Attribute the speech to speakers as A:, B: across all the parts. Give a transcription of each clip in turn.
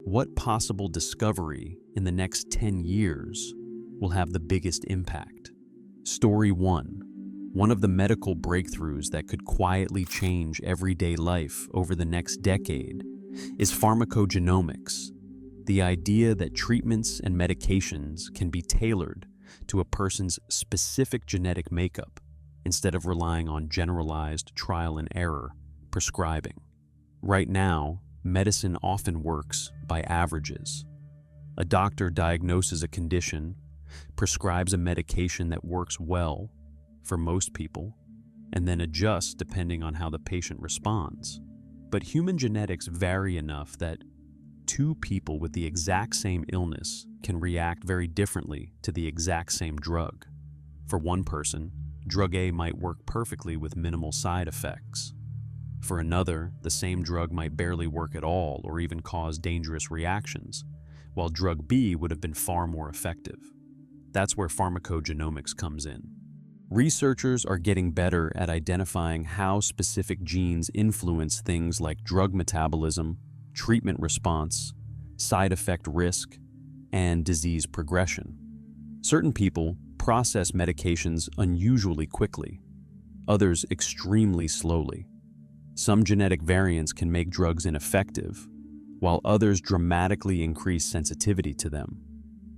A: What possible discovery in the next 10 years will have the biggest impact? Story 1. One of the medical breakthroughs that could quietly change everyday life over the next decade is pharmacogenomics, the idea that treatments and medications can be tailored to a person's specific genetic makeup instead of relying on generalized trial and error prescribing. Right now, medicine often works by averages. A doctor diagnoses a condition, prescribes a medication that works well for most people, and then adjusts depending on how the patient responds. But human genetics vary enough that two people with the exact same illness can react very differently to the exact same drug. For one person, drug A might work perfectly with minimal side effects. For another, the same drug might barely work at all or even cause dangerous reactions, while drug B would have been far more effective. That's where pharmacogenomics comes in. Researchers are getting better at identifying how specific genes influence things like drug metabolism, treatment response, side effect risk, and disease progression. Certain people process medications unusually quickly, others extremely slowly. Some genetic variants can make drugs ineffective, while others dramatically increase sensitivity to them.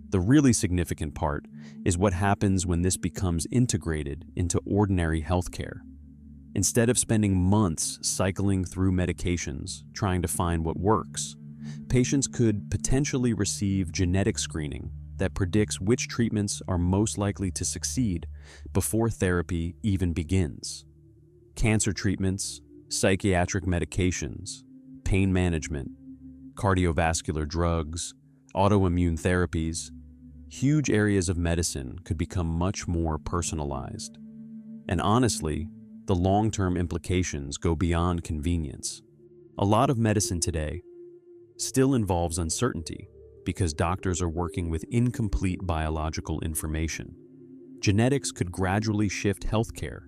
A: The really significant part is what happens when this becomes integrated into ordinary healthcare. Instead of spending months cycling through medications trying to find what works, patients could potentially receive genetic screening that predicts which treatments are most likely to succeed before therapy even begins. Cancer treatments, psychiatric medications, pain management, cardiovascular drugs, autoimmune therapies, huge areas of medicine could become much more personalized. And honestly, the long-term implications go beyond convenience. A lot of medicine today still involves uncertainty because doctors are working with incomplete biological information. Genetics could gradually shift healthcare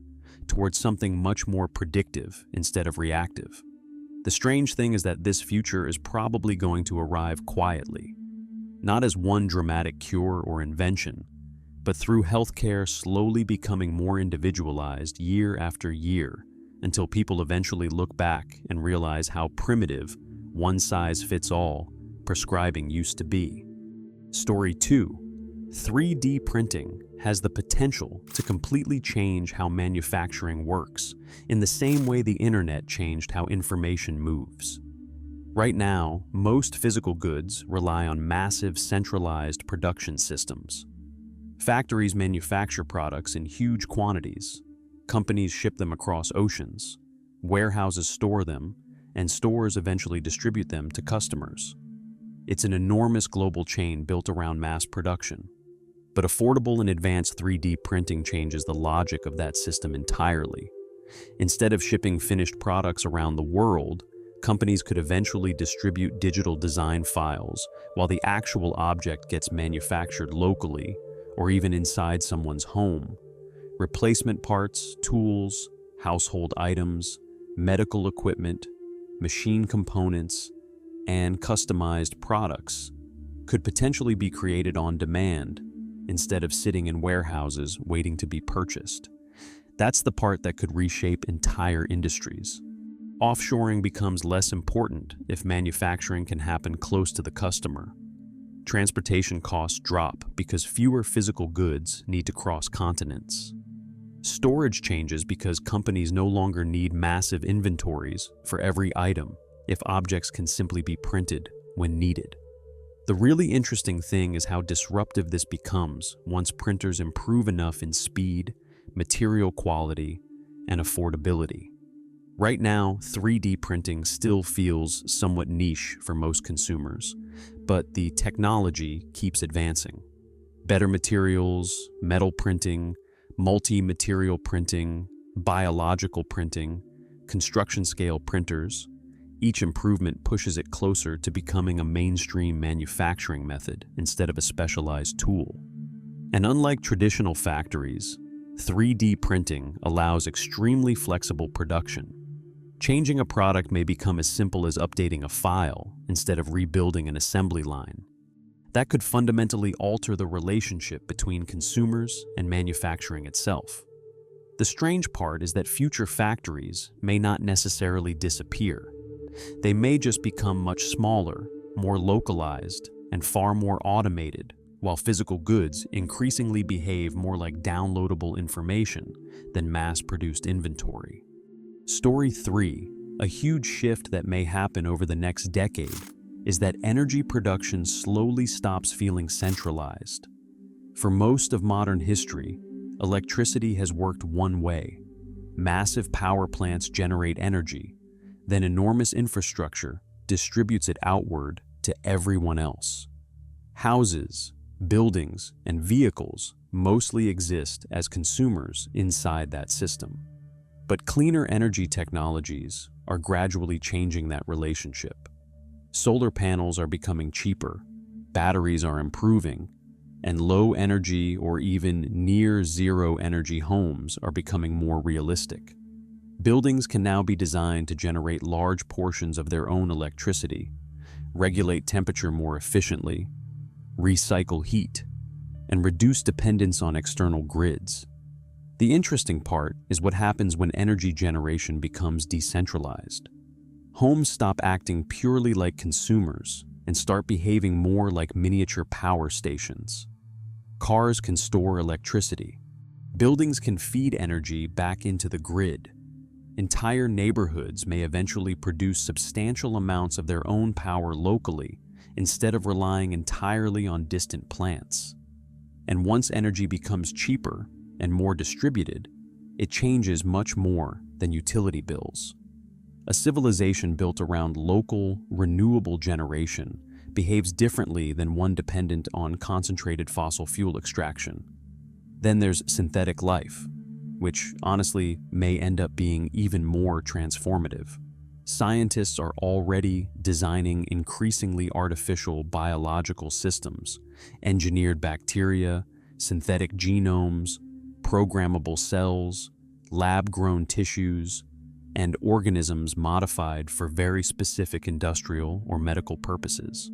A: towards something much more predictive instead of reactive. The strange thing is that this future is probably going to arrive quietly, not as one dramatic cure or invention, but through healthcare slowly becoming more individualized year after year until people eventually look back and realize how primitive one-size-fits-all prescribing used to be. Story 2. 3D printing has the potential to completely change how manufacturing works in the same way the internet changed how information moves. Right now, most physical goods rely on massive centralized production systems. Factories manufacture products in huge quantities. Companies ship them across oceans. Warehouses store them, and stores eventually distribute them to customers. It's an enormous global chain built around mass production. But affordable and advanced 3D printing changes the logic of that system entirely. Instead of shipping finished products around the world, companies could eventually distribute digital design files while the actual object gets manufactured locally or even inside someone's home. Replacement parts, tools, household items, medical equipment, machine components, and customized products could potentially be created on demand instead of sitting in warehouses waiting to be purchased. That's the part that could reshape entire industries. Offshoring becomes less important if manufacturing can happen close to the customer. Transportation costs drop because fewer physical goods need to cross continents. Storage changes because companies no longer need massive inventories for every item if objects can simply be printed when needed. The really interesting thing is how disruptive this becomes once printers improve enough in speed, material quality, and affordability. Right now, 3D printing still feels somewhat niche for most consumers, but the technology keeps advancing. Better materials, metal printing, multi-material printing, biological printing, construction-scale printers, each improvement pushes it closer to becoming a mainstream manufacturing method instead of a specialized tool. And unlike traditional factories, 3D printing allows extremely flexible production. Changing a product may become as simple as updating a file instead of rebuilding an assembly line. That could fundamentally alter the relationship between consumers and manufacturing itself. The strange part is that future factories may not necessarily disappear. They may just become much smaller, more localized, and far more automated, while physical goods increasingly behave more like downloadable information than mass-produced inventory. Story 3, a huge shift that may happen over the next decade, is that energy production slowly stops feeling centralized. For most of modern history, electricity has worked one way. Massive power plants generate energy, then enormous infrastructure distributes it outward to everyone else. Houses, buildings, and vehicles mostly exist as consumers inside that system. But cleaner energy technologies are gradually changing that relationship. Solar panels are becoming cheaper, batteries are improving, and low energy or even near zero energy homes are becoming more realistic. Buildings can now be designed to generate large portions of their own electricity, regulate temperature more efficiently, recycle heat, and reduce dependence on external grids. The interesting part is what happens when energy generation becomes decentralized. Homes stop acting purely like consumers and start behaving more like miniature power stations. Cars can store electricity. Buildings can feed energy back into the grid. Entire neighborhoods may eventually produce substantial amounts of their own power locally instead of relying entirely on distant plants. And once energy becomes cheaper and more distributed, it changes much more than utility bills. A civilization built around local, renewable generation behaves differently than one dependent on concentrated fossil fuel extraction. Then there's synthetic life, which honestly may end up being even more transformative. Scientists are already designing increasingly artificial biological systems, engineered bacteria, synthetic genomes, programmable cells, lab-grown tissues, and organisms modified for very specific industrial or medical purposes.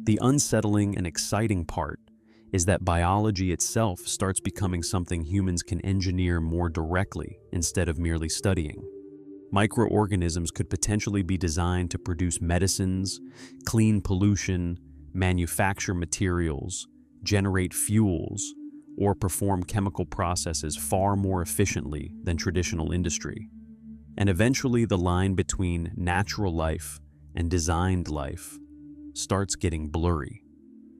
A: The unsettling and exciting part is that biology itself starts becoming something humans can engineer more directly instead of merely studying. Microorganisms could potentially be designed to produce medicines, clean pollution, manufacture materials, generate fuels, or perform chemical processes far more efficiently than traditional industry. And eventually the line between natural life and designed life starts getting blurry.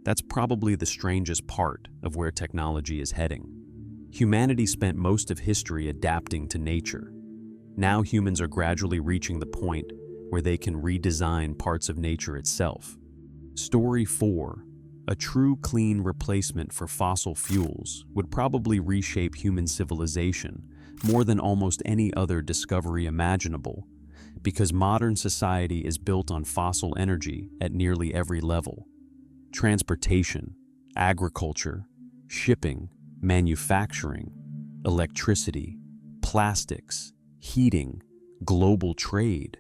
A: That's probably the strangest part of where technology is heading. Humanity spent most of history adapting to nature. Now humans are gradually reaching the point where they can redesign parts of nature itself. Story 4, a true clean replacement for fossil fuels would probably reshape human civilization more than almost any other discovery imaginable, because modern society is built on fossil energy at nearly every level. Transportation, agriculture, shipping, manufacturing, electricity, plastics, heating, global trade.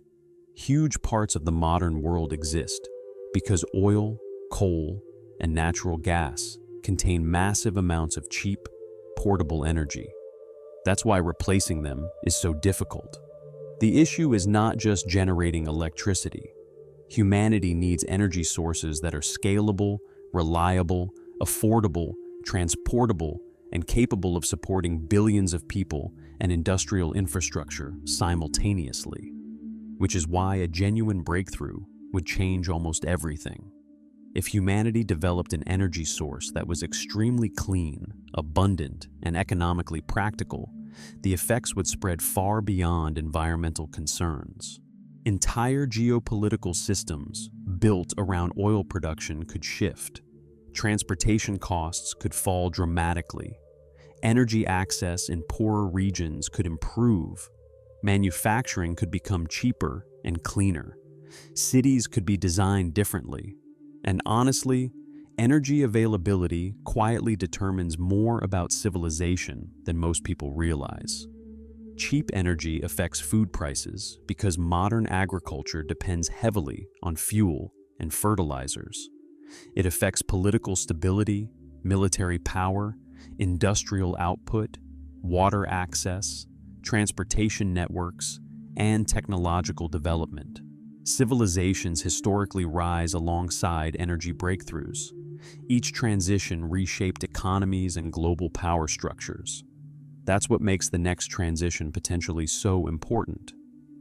A: Huge parts of the modern world exist because oil, coal, and natural gas contain massive amounts of cheap, portable energy. That's why replacing them is so difficult. The issue is not just generating electricity. Humanity needs energy sources that are scalable, reliable, affordable, transportable, and capable of supporting billions of people and industrial infrastructure simultaneously, which is why a genuine breakthrough would change almost everything. If humanity developed an energy source that was extremely clean, abundant, and economically practical, the effects would spread far beyond environmental concerns. Entire geopolitical systems built around oil production could shift. Transportation costs could fall dramatically. Energy access in poorer regions could improve. Manufacturing could become cheaper and cleaner. Cities could be designed differently. And honestly, energy availability quietly determines more about civilization than most people realize. Cheap energy affects food prices because modern agriculture depends heavily on fuel and fertilizers. It affects political stability, military power, industrial output, water access, transportation networks, and technological development. Civilizations historically rise alongside energy breakthroughs. Each transition reshaped economies and global power structures. That's what makes the next transition potentially so important.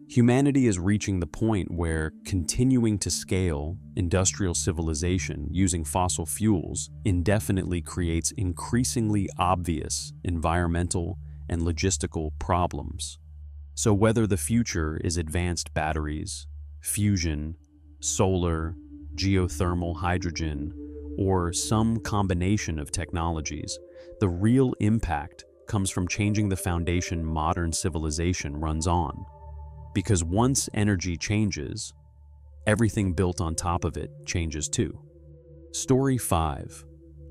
A: Humanity is reaching the point where continuing to scale industrial civilization using fossil fuels indefinitely creates increasingly obvious environmental and logistical problems. So whether the future is advanced batteries, fusion, solar, geothermal hydrogen, or some combination of technologies, the real impact comes from changing the foundation modern civilization runs on. Because once energy changes, everything built on top of it changes too. Story 5.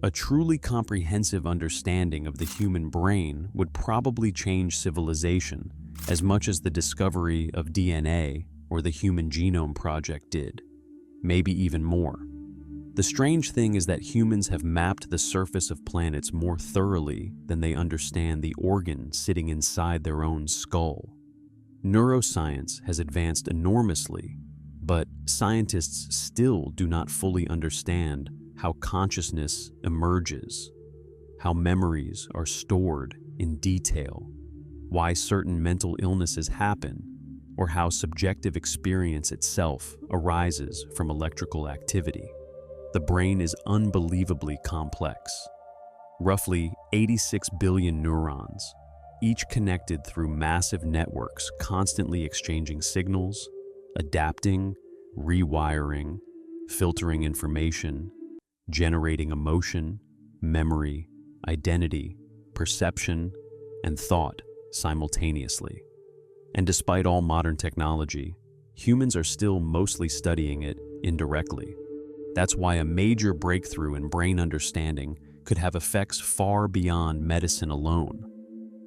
A: A truly comprehensive understanding of the human brain would probably change civilization as much as the discovery of DNA or the Human Genome Project did, maybe even more. The strange thing is that humans have mapped the surface of planets more thoroughly than they understand the organ sitting inside their own skull. Neuroscience has advanced enormously, but scientists still do not fully understand how consciousness emerges, how memories are stored in detail, why certain mental illnesses happen, or how subjective experience itself arises from electrical activity. The brain is unbelievably complex. Roughly 86 billion neurons, each connected through massive networks constantly exchanging signals, adapting, rewiring, filtering information, generating emotion, memory, identity, perception, and thought simultaneously. And despite all modern technology, humans are still mostly studying it indirectly. That's why a major breakthrough in brain understanding could have effects far beyond medicine alone.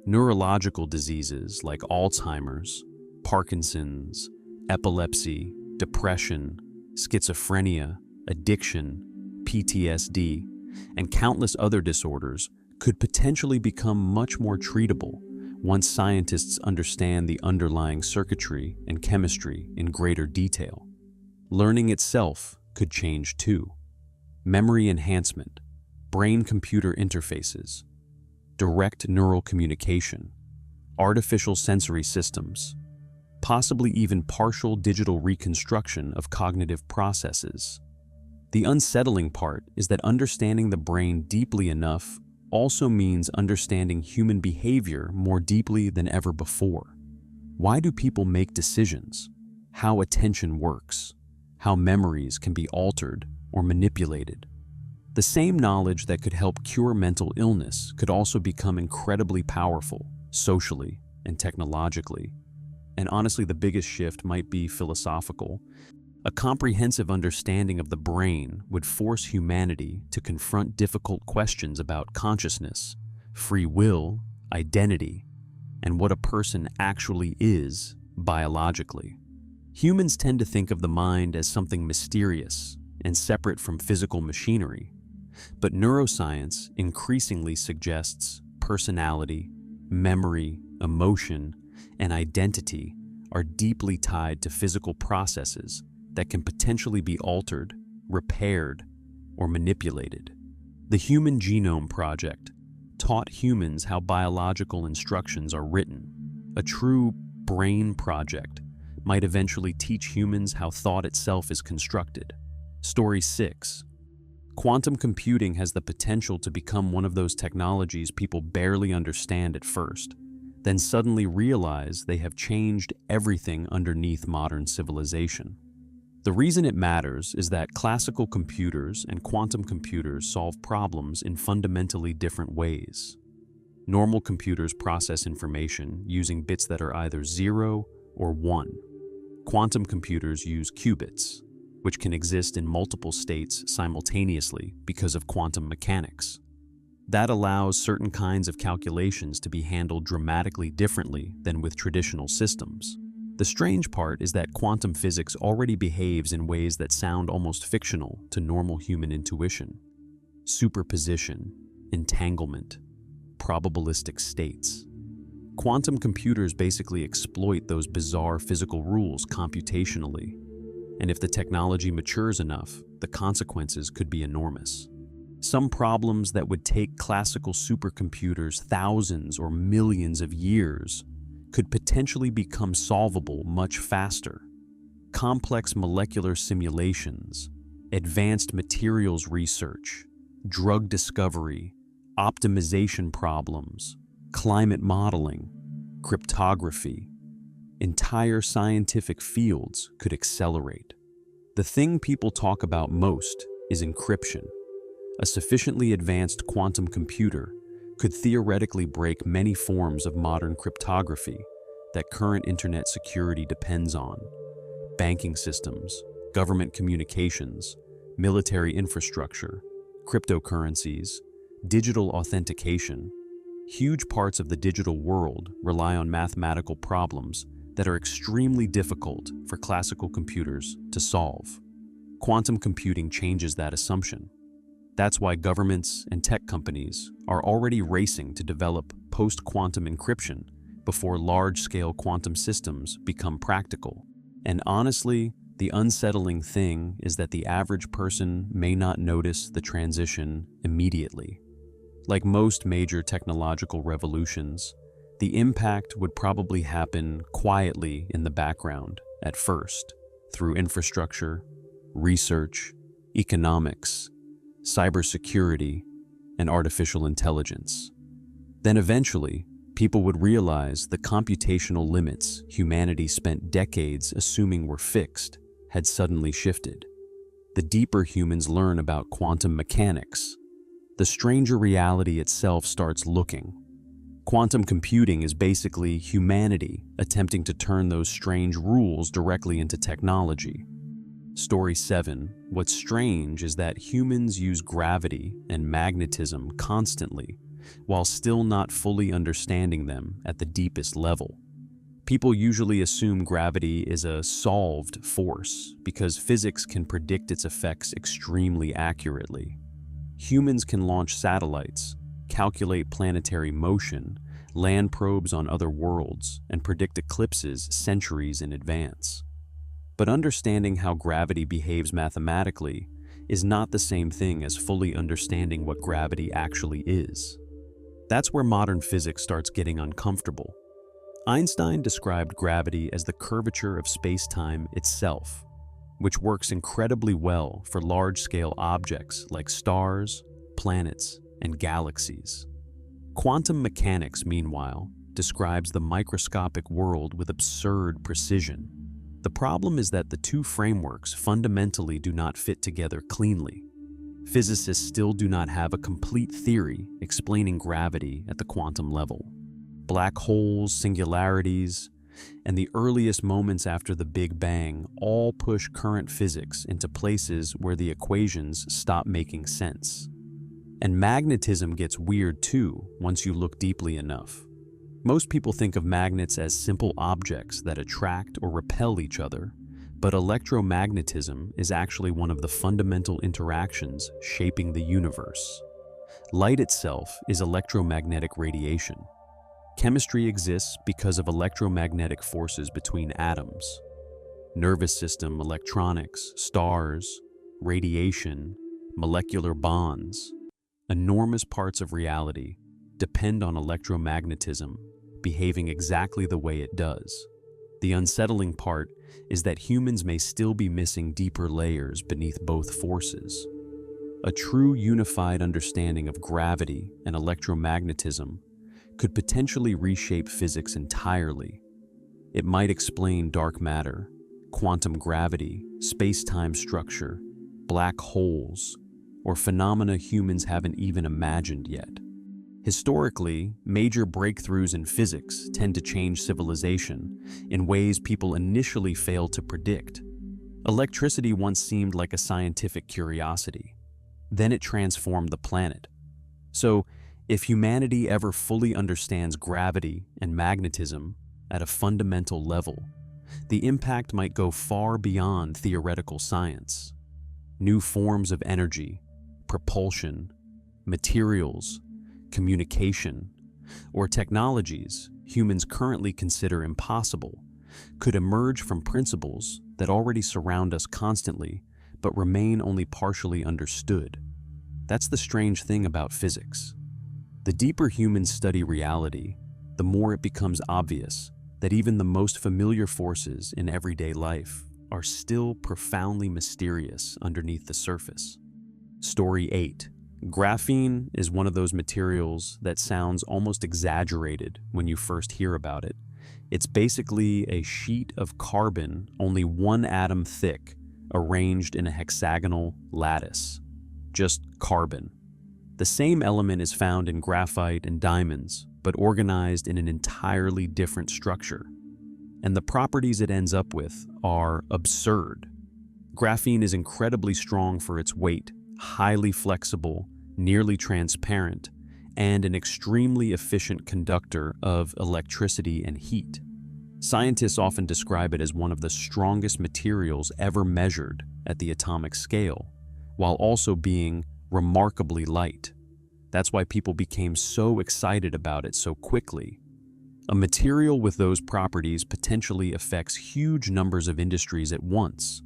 A: Neurological diseases like Alzheimer's, Parkinson's, epilepsy, depression, schizophrenia, addiction, PTSD, and countless other disorders could potentially become much more treatable once scientists understand the underlying circuitry and chemistry in greater detail. Learning itself could change too. Memory enhancement, brain-computer interfaces, direct neural communication, artificial sensory systems, possibly even partial digital reconstruction of cognitive processes. The unsettling part is that understanding the brain deeply enough also means understanding human behavior more deeply than ever before. Why do people make decisions? How attention works? How memories can be altered or manipulated? The same knowledge that could help cure mental illness could also become incredibly powerful, socially and technologically. And honestly, the biggest shift might be philosophical. A comprehensive understanding of the brain would force humanity to confront difficult questions about consciousness, free will, identity, and what a person actually is biologically. Humans tend to think of the mind as something mysterious and separate from physical machinery, but neuroscience increasingly suggests personality, memory, emotion, and identity are deeply tied to physical processes that can potentially be altered, repaired, or manipulated. The Human Genome Project taught humans how biological instructions are written. A true brain project might eventually teach humans how thought itself is constructed. Story 6. Quantum computing has the potential to become one of those technologies people barely understand at first, then suddenly realize they have changed everything underneath modern civilization. The reason it matters is that classical computers and quantum computers solve problems in fundamentally different ways. Normal computers process information using bits that are either 0 or 1. Quantum computers use qubits, which can exist in multiple states simultaneously because of quantum mechanics. That allows certain kinds of calculations to be handled dramatically differently than with traditional systems. The strange part is that quantum physics already behaves in ways that sound almost fictional to normal human intuition. Superposition, entanglement, probabilistic states. Quantum computers basically exploit those bizarre physical rules computationally, and if the technology matures enough, the consequences could be enormous. Some problems that would take classical supercomputers thousands or millions of years could potentially become solvable much faster. Complex molecular simulations, advanced materials research, drug discovery, optimization problems, climate modeling, cryptography, entire scientific fields could accelerate. The thing people talk about most is encryption. A sufficiently advanced quantum computer could theoretically break many forms of modern cryptography that current internet security depends on. Banking systems, government communications, military infrastructure, cryptocurrencies, digital authentication. Huge parts of the digital world rely on mathematical problems that are extremely difficult for classical computers to solve. Quantum computing changes that assumption. That's why governments and tech companies are already racing to develop post-quantum encryption before large-scale quantum systems become practical. And honestly, the unsettling thing is that the average person may not notice the transition immediately. Like most major technological revolutions, the impact would probably happen quietly in the background at first, through infrastructure, research, economics, cybersecurity, and artificial intelligence. Then eventually, people would realize the computational limits humanity spent decades assuming were fixed had suddenly shifted. The deeper humans learn about quantum mechanics, the stranger reality itself starts looking. Quantum computing is basically humanity attempting to turn those strange rules directly into technology. Story 7. What's strange is that humans use gravity and magnetism constantly, while still not fully understanding them at the deepest level. People usually assume gravity is a solved force because physics can predict its effects extremely accurately. Humans can launch satellites, calculate planetary motion, land probes on other worlds, and predict eclipses centuries in advance. But understanding how gravity behaves mathematically is not the same thing as fully understanding what gravity actually is. That's where modern physics starts getting uncomfortable. Einstein described gravity as the curvature of space-time itself, which works incredibly well for large-scale objects like stars, planets, and galaxies. Quantum mechanics, meanwhile, describes the microscopic world with absurd precision. The problem is that the two frameworks fundamentally do not fit together cleanly. Physicists still do not have a complete theory explaining gravity at the quantum level. Black holes, singularities, and the earliest moments after the Big Bang all push current physics into places where the equations stop making sense. And magnetism gets weird too once you look deeply enough. Most people think of magnets as simple objects that attract or repel each other, but electromagnetism is actually one of the fundamental interactions shaping the universe. Light itself is electromagnetic radiation. Chemistry exists because of electromagnetic forces between atoms. Nervous system, electronics, stars, radiation, molecular bonds. Enormous parts of reality depend on electromagnetism behaving exactly the way it does. The unsettling part is that humans may still be missing deeper layers beneath both forces. A true unified understanding of gravity and electromagnetism could potentially reshape physics entirely. It might explain dark matter, quantum gravity, space-time structure, black holes, or phenomena humans haven't even imagined yet. Historically, major breakthroughs in physics tend to change civilization in ways people initially failed to predict. Electricity once seemed like a scientific curiosity. Then it transformed the planet. So, If humanity ever fully understands gravity and magnetism at a fundamental level, the impact might go far beyond theoretical science. New forms of energy, propulsion, materials, communication, or technologies humans currently consider impossible could emerge from principles that already surround us constantly but remain only partially understood. That's the strange thing about physics. The deeper humans study reality, the more it becomes obvious that even the most familiar forces in everyday life are still profoundly mysterious underneath the surface. Story 8. Graphene is one of those materials that sounds almost exaggerated when you first hear about it. It's basically a sheet of carbon only one atom thick, arranged in a hexagonal lattice. Just carbon. The same element is found in graphite and diamonds, but organized in an entirely different structure. And the properties it ends up with are absurd. Graphene is incredibly strong for its weight, highly flexible, nearly transparent, and an extremely efficient conductor of electricity and heat. Scientists often describe it as one of the strongest materials ever measured at the atomic scale, while also being remarkably light. That's why people became so excited about it so quickly. A material with those properties potentially affects huge numbers of industries at once: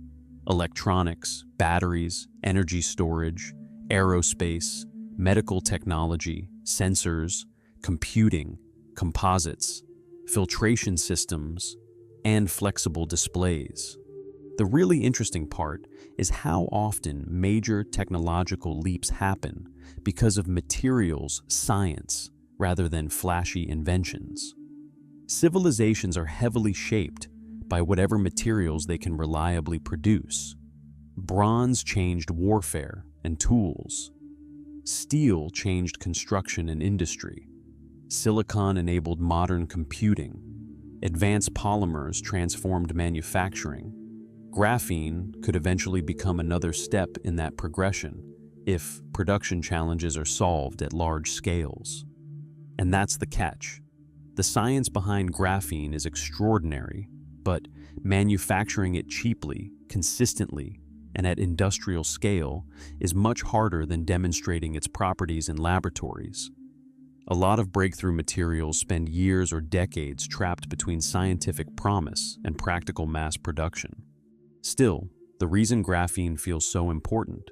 A: electronics, batteries, energy storage, aerospace, medical technology, sensors, computing, composites, filtration systems, and flexible displays. The really interesting part is how often major technological leaps happen because of materials science rather than flashy inventions. Civilizations are heavily shaped by whatever materials they can reliably produce. Bronze changed warfare and tools. Steel changed construction and industry. Silicon enabled modern computing. Advanced polymers transformed manufacturing. Graphene could eventually become another step in that progression if production challenges are solved at large scales. And that's the catch. The science behind graphene is extraordinary, but manufacturing it cheaply, consistently, and at industrial scale is much harder than demonstrating its properties in laboratories. A lot of breakthrough materials spend years or decades trapped between scientific promise and practical mass production. Still, the reason graphene feels so important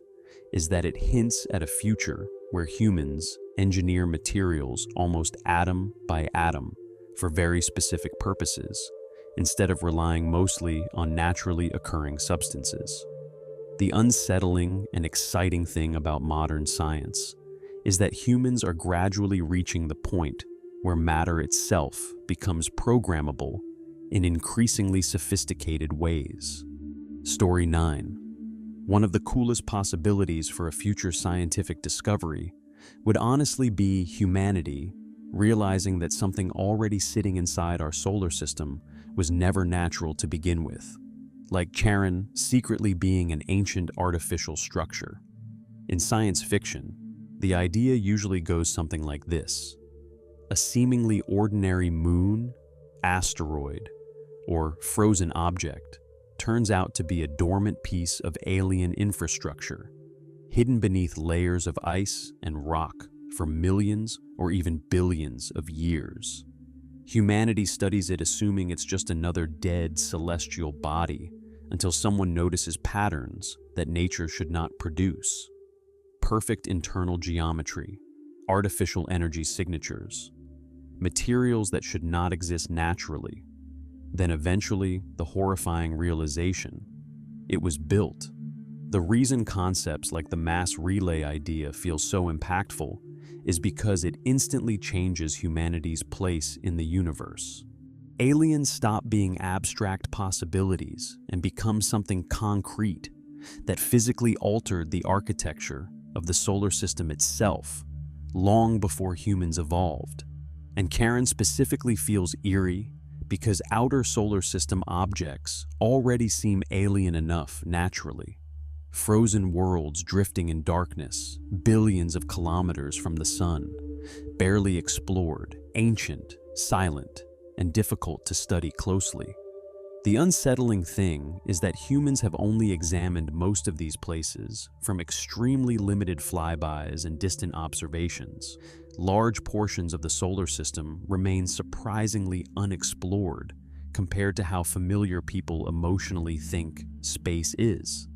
A: is that it hints at a future where humans engineer materials almost atom by atom for very specific purposes, instead of relying mostly on naturally occurring substances. The unsettling and exciting thing about modern science is that humans are gradually reaching the point where matter itself becomes programmable in increasingly sophisticated ways. Story 9. One of the coolest possibilities for a future scientific discovery would honestly be humanity realizing that something already sitting inside our solar system was never natural to begin with, like Charon secretly being an ancient artificial structure. In science fiction, the idea usually goes something like this: a seemingly ordinary moon, asteroid, or frozen object turns out to be a dormant piece of alien infrastructure, hidden beneath layers of ice and rock for millions or even billions of years. Humanity studies it assuming it's just another dead celestial body until someone notices patterns that nature should not produce. Perfect internal geometry, artificial energy signatures, materials that should not exist naturally. Then eventually, the horrifying realization: it was built. The reason concepts like the mass relay idea feel so impactful is because it instantly changes humanity's place in the universe. Aliens stop being abstract possibilities and become something concrete that physically altered the architecture of the solar system itself long before humans evolved. And Charon specifically feels eerie because outer solar system objects already seem alien enough naturally. Frozen worlds drifting in darkness, billions of kilometers from the sun, barely explored, ancient, silent, and difficult to study closely. The unsettling thing is that humans have only examined most of these places from extremely limited flybys and distant observations. Large portions of the solar system remain surprisingly unexplored compared to how familiar people emotionally think space is,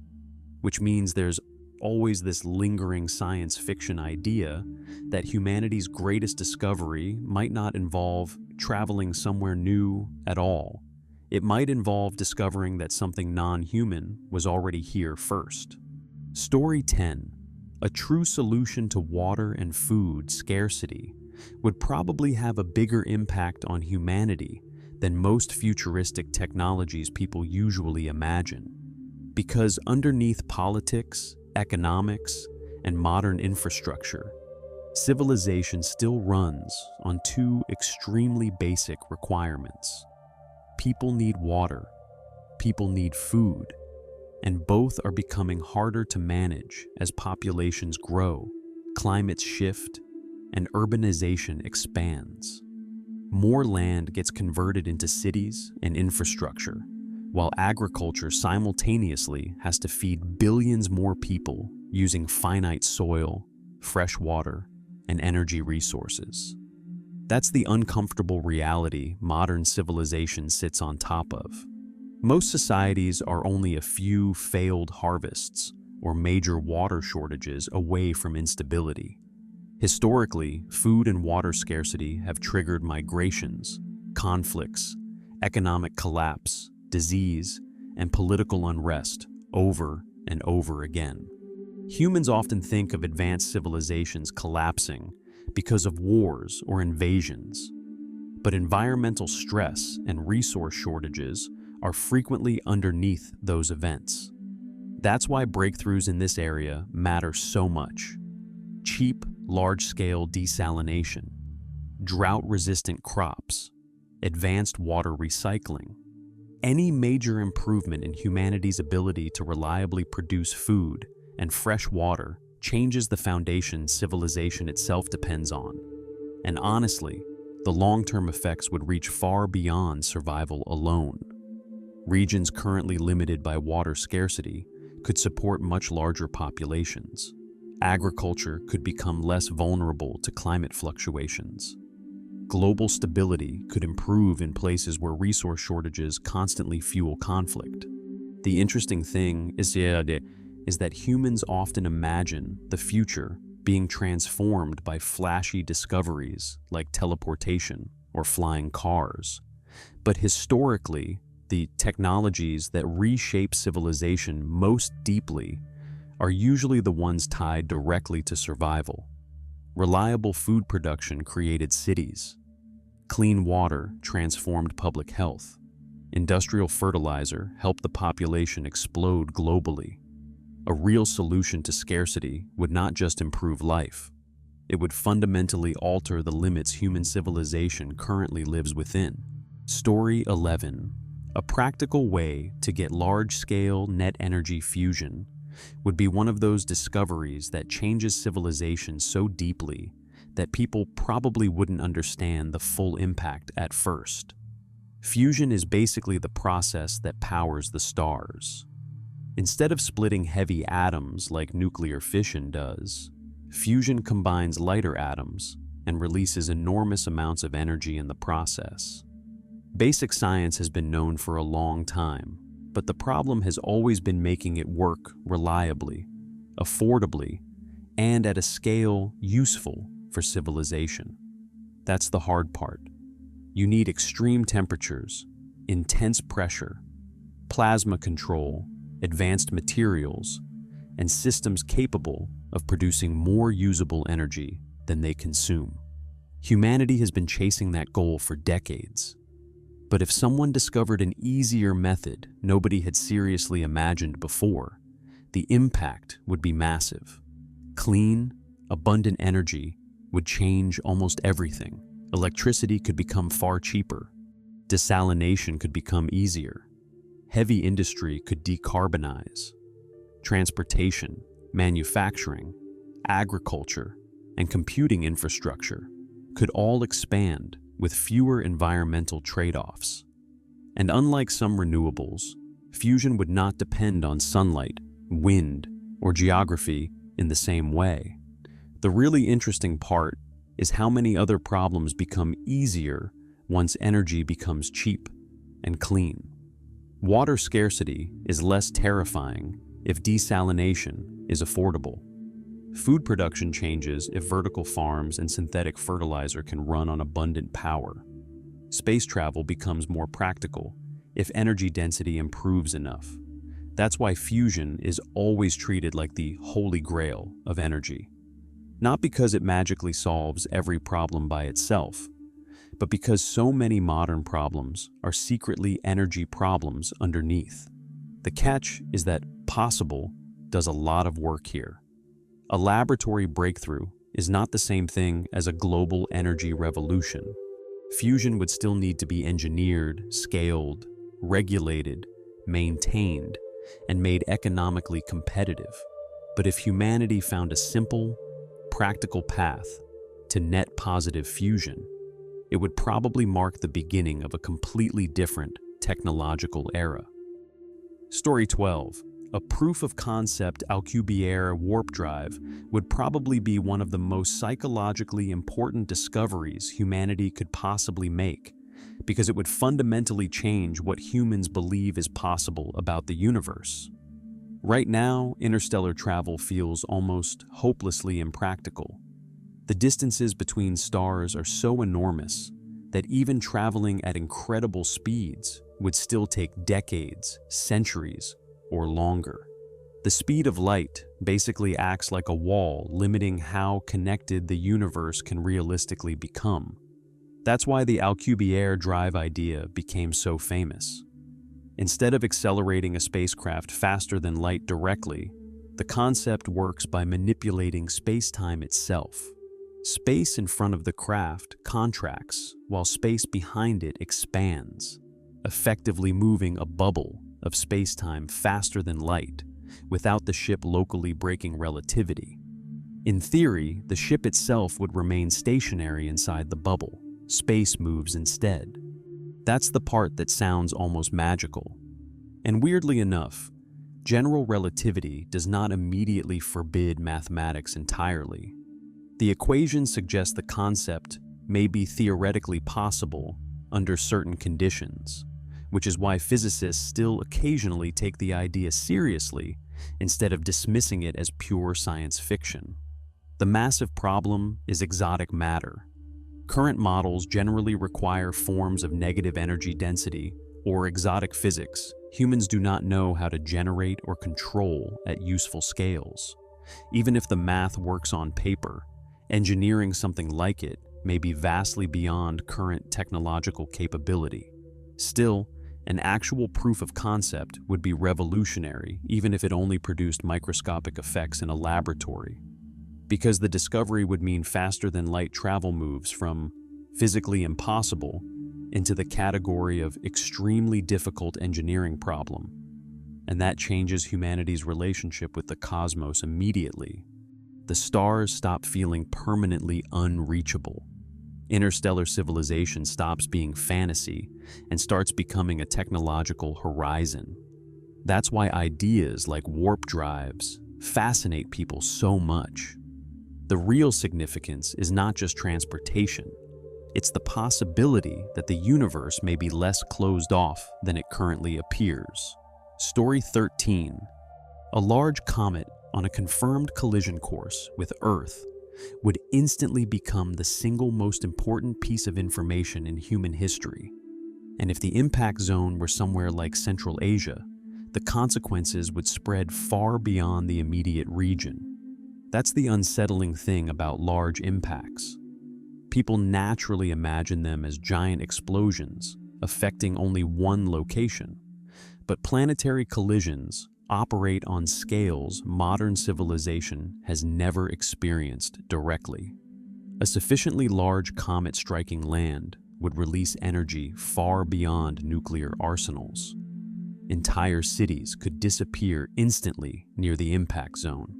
A: which means there's always this lingering science fiction idea that humanity's greatest discovery might not involve traveling somewhere new at all. It might involve discovering that something non-human was already here first. Story 10. A true solution to water and food scarcity would probably have a bigger impact on humanity than most futuristic technologies people usually imagine. Because underneath politics, economics, and modern infrastructure, civilization still runs on two extremely basic requirements. People need water, people need food, and both are becoming harder to manage as populations grow, climates shift, and urbanization expands. More land gets converted into cities and infrastructure, while agriculture simultaneously has to feed billions more people using finite soil, fresh water, and energy resources. That's the uncomfortable reality modern civilization sits on top of. Most societies are only a few failed harvests or major water shortages away from instability. Historically, food and water scarcity have triggered migrations, conflicts, economic collapse, disease, and political unrest over and over again. Humans often think of advanced civilizations collapsing because of wars or invasions, but environmental stress and resource shortages are frequently underneath those events. That's why breakthroughs in this area matter so much. Cheap, large-scale desalination, drought-resistant crops, advanced water recycling. Any major improvement in humanity's ability to reliably produce food and fresh water changes the foundation civilization itself depends on. And honestly, the long-term effects would reach far beyond survival alone. Regions currently limited by water scarcity could support much larger populations. Agriculture could become less vulnerable to climate fluctuations. Global stability could improve in places where resource shortages constantly fuel conflict. The interesting thing is that humans often imagine the future being transformed by flashy discoveries like teleportation or flying cars. But historically, the technologies that reshape civilization most deeply are usually the ones tied directly to survival. Reliable food production created cities. Clean water transformed public health. Industrial fertilizer helped the population explode globally. A real solution to scarcity would not just improve life. It would fundamentally alter the limits human civilization currently lives within. Story 11. A practical way to get large-scale net energy fusion would be one of those discoveries that changes civilization so deeply that people probably wouldn't understand the full impact at first. Fusion is basically the process that powers the stars. Instead of splitting heavy atoms like nuclear fission does, fusion combines lighter atoms and releases enormous amounts of energy in the process. Basic science has been known for a long time, but the problem has always been making it work reliably, affordably, and at a scale useful for civilization. That's the hard part. You need extreme temperatures, intense pressure, plasma control, advanced materials, and systems capable of producing more usable energy than they consume. Humanity has been chasing that goal for decades. But if someone discovered an easier method nobody had seriously imagined before, the impact would be massive. Clean, abundant energy would change almost everything. Electricity could become far cheaper. Desalination could become easier. Heavy industry could decarbonize. Transportation, manufacturing, agriculture, and computing infrastructure could all expand with fewer environmental trade-offs. And unlike some renewables, fusion would not depend on sunlight, wind, or geography in the same way. The really interesting part is how many other problems become easier once energy becomes cheap and clean. Water scarcity is less terrifying if desalination is affordable. Food production changes if vertical farms and synthetic fertilizer can run on abundant power. Space travel becomes more practical if energy density improves enough. That's why fusion is always treated like the holy grail of energy. Not because it magically solves every problem by itself, but because so many modern problems are secretly energy problems underneath. The catch is that possible does a lot of work here. A laboratory breakthrough is not the same thing as a global energy revolution. Fusion would still need to be engineered, scaled, regulated, maintained, and made economically competitive. But if humanity found a simple, practical path to net positive fusion, it would probably mark the beginning of a completely different technological era. Story 12. A proof-of-concept Alcubierre warp drive would probably be one of the most psychologically important discoveries humanity could possibly make, because it would fundamentally change what humans believe is possible about the universe. Right now, interstellar travel feels almost hopelessly impractical. The distances between stars are so enormous that even traveling at incredible speeds would still take decades, centuries, or longer. The speed of light basically acts like a wall limiting how connected the universe can realistically become. That's why the Alcubierre drive idea became so famous. Instead of accelerating a spacecraft faster than light directly, the concept works by manipulating space-time itself. Space in front of the craft contracts while space behind it expands, effectively moving a bubble of space-time faster than light without the ship locally breaking relativity. In theory, the ship itself would remain stationary inside the bubble. Space moves instead. That's the part that sounds almost magical. And weirdly enough, general relativity does not immediately forbid mathematics entirely. The equation suggests the concept may be theoretically possible under certain conditions, which is why physicists still occasionally take the idea seriously instead of dismissing it as pure science fiction. The massive problem is exotic matter. Current models generally require forms of negative energy density or exotic physics humans do not know how to generate or control at useful scales. Even if the math works on paper, engineering something like it may be vastly beyond current technological capability. Still, an actual proof of concept would be revolutionary even if it only produced microscopic effects in a laboratory, because the discovery would mean faster than light travel moves from physically impossible into the category of extremely difficult engineering problem, and that changes humanity's relationship with the cosmos immediately. The stars stop feeling permanently unreachable. Interstellar civilization stops being fantasy and starts becoming a technological horizon. That's why ideas like warp drives fascinate people so much. The real significance is not just transportation. It's the possibility that the universe may be less closed off than it currently appears. Story 13. A large comet on a confirmed collision course with Earth would instantly become the single most important piece of information in human history. And if the impact zone were somewhere like Central Asia, the consequences would spread far beyond the immediate region. That's the unsettling thing about large impacts. People naturally imagine them as giant explosions affecting only one location. But planetary collisions operate on scales modern civilization has never experienced directly. A sufficiently large comet striking land would release energy far beyond nuclear arsenals. Entire cities could disappear instantly near the impact zone.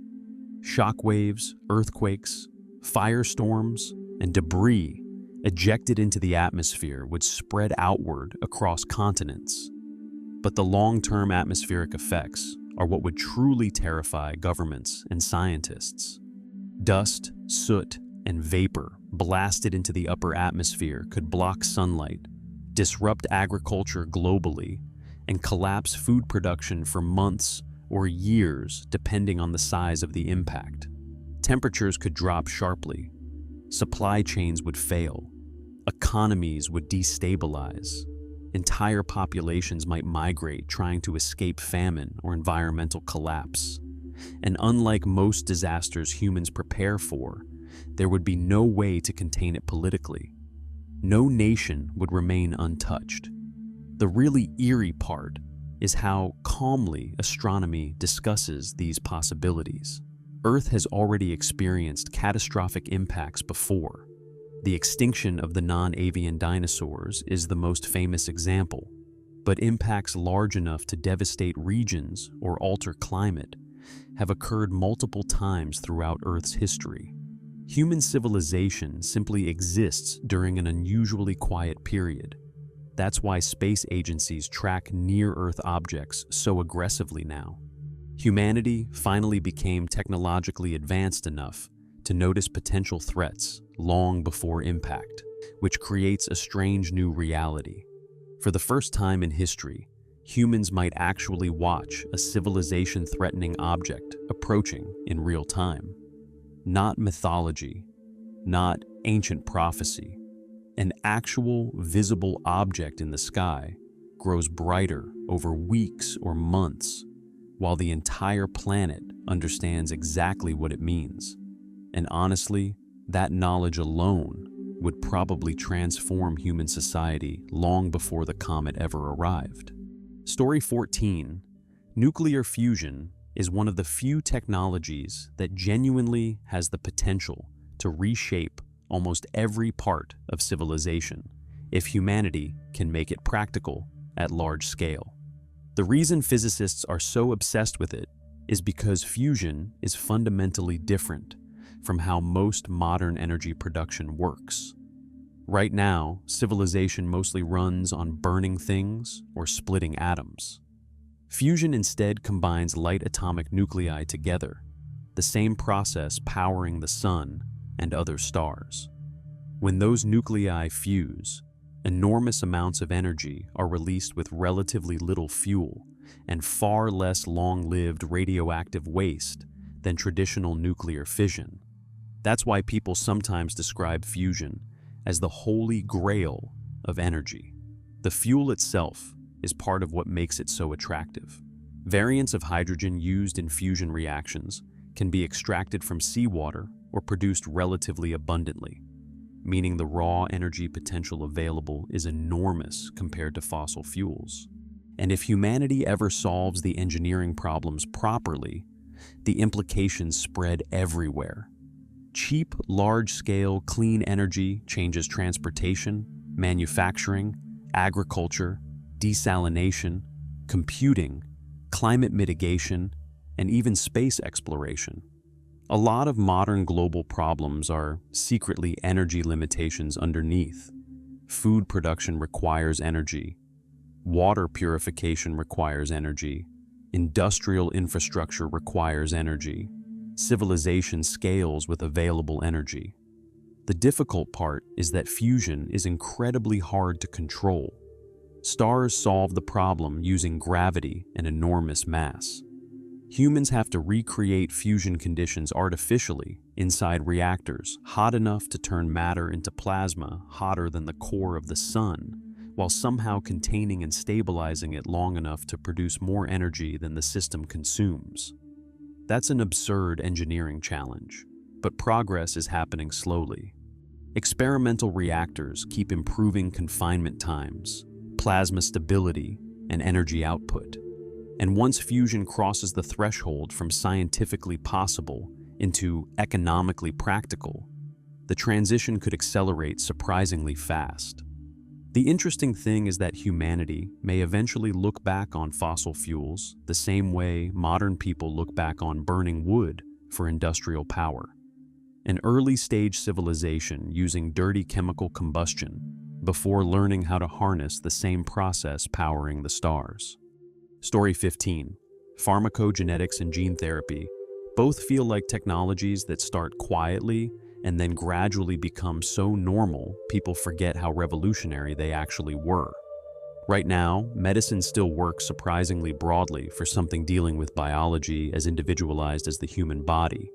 A: Shockwaves, earthquakes, Firestorms and debris ejected into the atmosphere would spread outward across continents. But the long-term atmospheric effects are what would truly terrify governments and scientists. Dust, soot, and vapor blasted into the upper atmosphere could block sunlight, disrupt agriculture globally, and collapse food production for months or years depending on the size of the impact. Temperatures could drop sharply, supply chains would fail, economies would destabilize, entire populations might migrate trying to escape famine or environmental collapse. And unlike most disasters humans prepare for, there would be no way to contain it politically. No nation would remain untouched. The really eerie part is how calmly astronomy discusses these possibilities. Earth has already experienced catastrophic impacts before. The extinction of the non-avian dinosaurs is the most famous example, but impacts large enough to devastate regions or alter climate have occurred multiple times throughout Earth's history. Human civilization simply exists during an unusually quiet period. That's why space agencies track near-Earth objects so aggressively now. Humanity finally became technologically advanced enough to notice potential threats long before impact, which creates a strange new reality. For the first time in history, humans might actually watch a civilization-threatening object approaching in real time. Not mythology, not ancient prophecy. An actual visible object in the sky grows brighter over weeks or months, while the entire planet understands exactly what it means. And honestly, that knowledge alone would probably transform human society long before the comet ever arrived. Story 14. Nuclear fusion is one of the few technologies that genuinely has the potential to reshape almost every part of civilization if humanity can make it practical at large scale. The reason physicists are so obsessed with it is because fusion is fundamentally different from how most modern energy production works. Right now, civilization mostly runs on burning things or splitting atoms. Fusion instead combines light atomic nuclei together, the same process powering the sun and other stars. When those nuclei fuse, enormous amounts of energy are released with relatively little fuel and far less long-lived radioactive waste than traditional nuclear fission. That's why people sometimes describe fusion as the holy grail of energy. The fuel itself is part of what makes it so attractive. Variants of hydrogen used in fusion reactions can be extracted from seawater or produced relatively abundantly, meaning the raw energy potential available is enormous compared to fossil fuels. And if humanity ever solves the engineering problems properly, the implications spread everywhere. Cheap, large-scale, clean energy changes transportation, manufacturing, agriculture, desalination, computing, climate mitigation, and even space exploration. A lot of modern global problems are secretly energy limitations underneath. Food production requires energy. Water purification requires energy. Industrial infrastructure requires energy. Civilization scales with available energy. The difficult part is that fusion is incredibly hard to control. Stars solve the problem using gravity and enormous mass. Humans have to recreate fusion conditions artificially inside reactors hot enough to turn matter into plasma hotter than the core of the sun, while somehow containing and stabilizing it long enough to produce more energy than the system consumes. That's an absurd engineering challenge, but progress is happening slowly. Experimental reactors keep improving confinement times, plasma stability, and energy output. And once fusion crosses the threshold from scientifically possible into economically practical, the transition could accelerate surprisingly fast. The interesting thing is that humanity may eventually look back on fossil fuels the same way modern people look back on burning wood for industrial power. an early-stage civilization using dirty chemical combustion before learning how to harness the same process powering the stars. Story 15. Pharmacogenetics and gene therapy both feel like technologies that start quietly and then gradually become so normal people forget how revolutionary they actually were. Right now, medicine still works surprisingly broadly for something dealing with biology as individualized as the human body.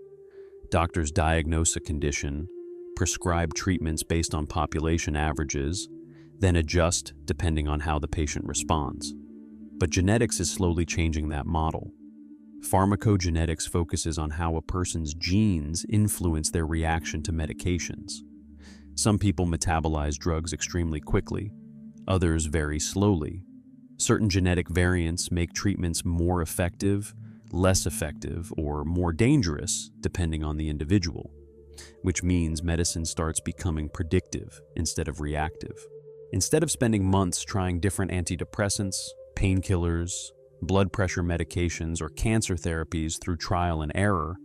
A: Doctors diagnose a condition, prescribe treatments based on population averages, then adjust depending on how the patient responds. But genetics is slowly changing that model. Pharmacogenetics focuses on how a person's genes influence their reaction to medications. Some people metabolize drugs extremely quickly, others very slowly. Certain genetic variants make treatments more effective, less effective, or more dangerous depending on the individual, which means medicine starts becoming predictive instead of reactive. Instead of spending months trying different antidepressants, painkillers, blood pressure medications, or cancer therapies through trial and error,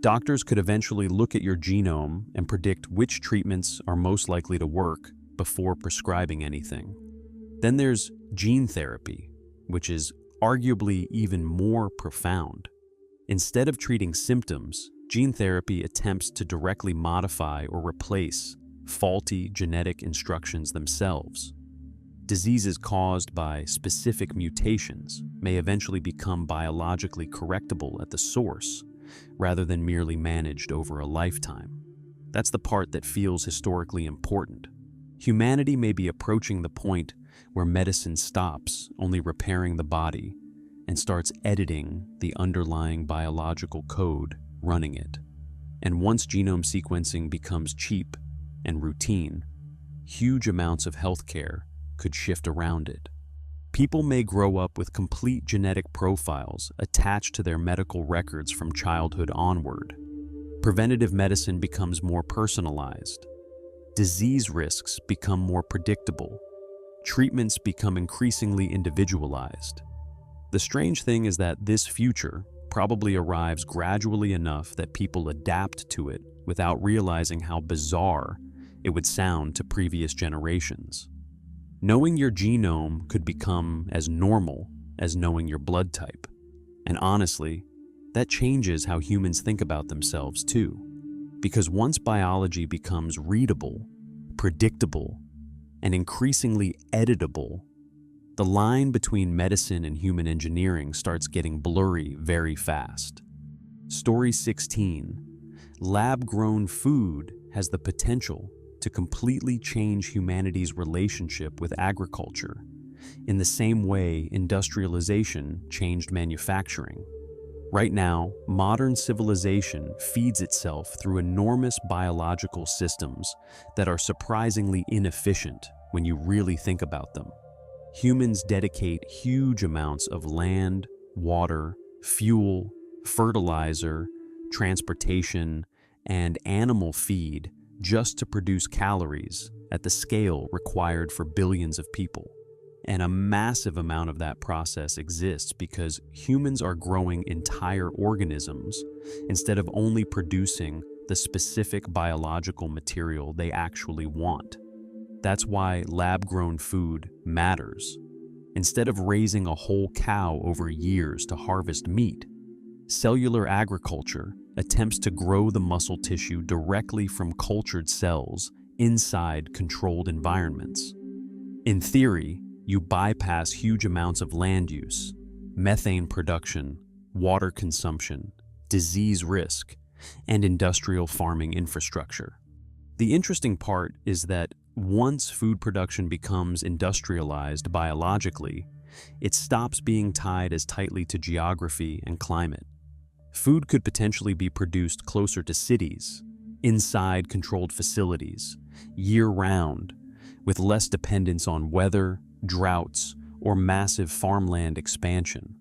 A: doctors could eventually look at your genome and predict which treatments are most likely to work before prescribing anything. Then there's gene therapy, which is arguably even more profound. Instead of treating symptoms, gene therapy attempts to directly modify or replace faulty genetic instructions themselves. Diseases caused by specific mutations may eventually become biologically correctable at the source, rather than merely managed over a lifetime. That's the part that feels historically important. Humanity may be approaching the point where medicine stops only repairing the body and starts editing the underlying biological code running it. And once genome sequencing becomes cheap and routine, huge amounts of healthcare could shift around it. People may grow up with complete genetic profiles attached to their medical records from childhood onward. Preventative medicine becomes more personalized. Disease risks become more predictable. Treatments become increasingly individualized. The strange thing is that this future probably arrives gradually enough that people adapt to it without realizing how bizarre it would sound to previous generations. Knowing your genome could become as normal as knowing your blood type. And honestly, that changes how humans think about themselves too. Because once biology becomes readable, predictable, and increasingly editable, the line between medicine and human engineering starts getting blurry very fast. Story 16. Lab-grown food has the potential to completely change humanity's relationship with agriculture, in the same way industrialization changed manufacturing. Right now, modern civilization feeds itself through enormous biological systems that are surprisingly inefficient when you really think about them. Humans dedicate huge amounts of land, water, fuel, fertilizer, transportation, and animal feed just to produce calories at the scale required for billions of people. And a massive amount of that process exists because humans are growing entire organisms instead of only producing the specific biological material they actually want. That's why lab-grown food matters. Instead of raising a whole cow over years to harvest meat, cellular agriculture attempts to grow the muscle tissue directly from cultured cells inside controlled environments. In theory, you bypass huge amounts of land use, methane production, water consumption, disease risk, and industrial farming infrastructure. The interesting part is that once food production becomes industrialized biologically, it stops being tied as tightly to geography and climate. Food could potentially be produced closer to cities, inside controlled facilities, year-round, with less dependence on weather, droughts, or massive farmland expansion.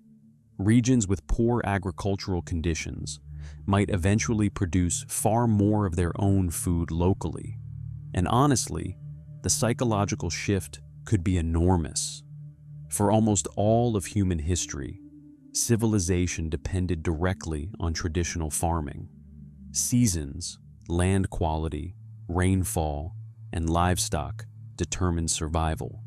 A: Regions with poor agricultural conditions might eventually produce far more of their own food locally. And honestly, the psychological shift could be enormous. For almost all of human history, civilization depended directly on traditional farming. Seasons, land quality, rainfall, and livestock determined survival.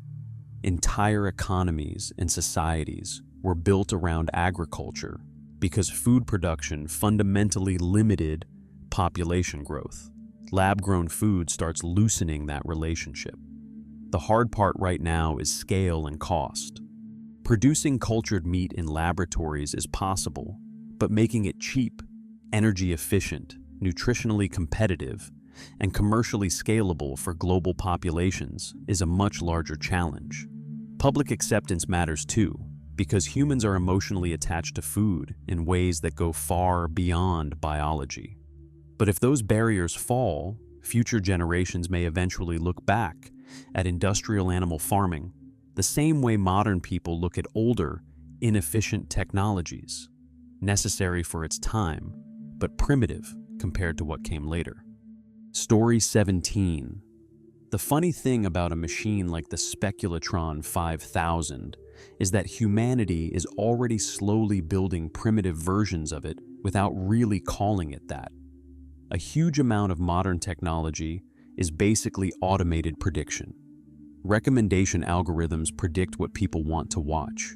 A: Entire economies and societies were built around agriculture because food production fundamentally limited population growth. Lab-grown food starts loosening that relationship. The hard part right now is scale and cost. Producing cultured meat in laboratories is possible, but making it cheap, energy efficient, nutritionally competitive, and commercially scalable for global populations is a much larger challenge. Public acceptance matters too, because humans are emotionally attached to food in ways that go far beyond biology. But if those barriers fall, future generations may eventually look back at industrial animal farming the same way modern people look at older, inefficient technologies, necessary for its time, but primitive compared to what came later. Story 17. The funny thing about a machine like the Speculatron 5000 is that humanity is already slowly building primitive versions of it without really calling it that. A huge amount of modern technology is basically automated prediction. Recommendation algorithms predict what people want to watch.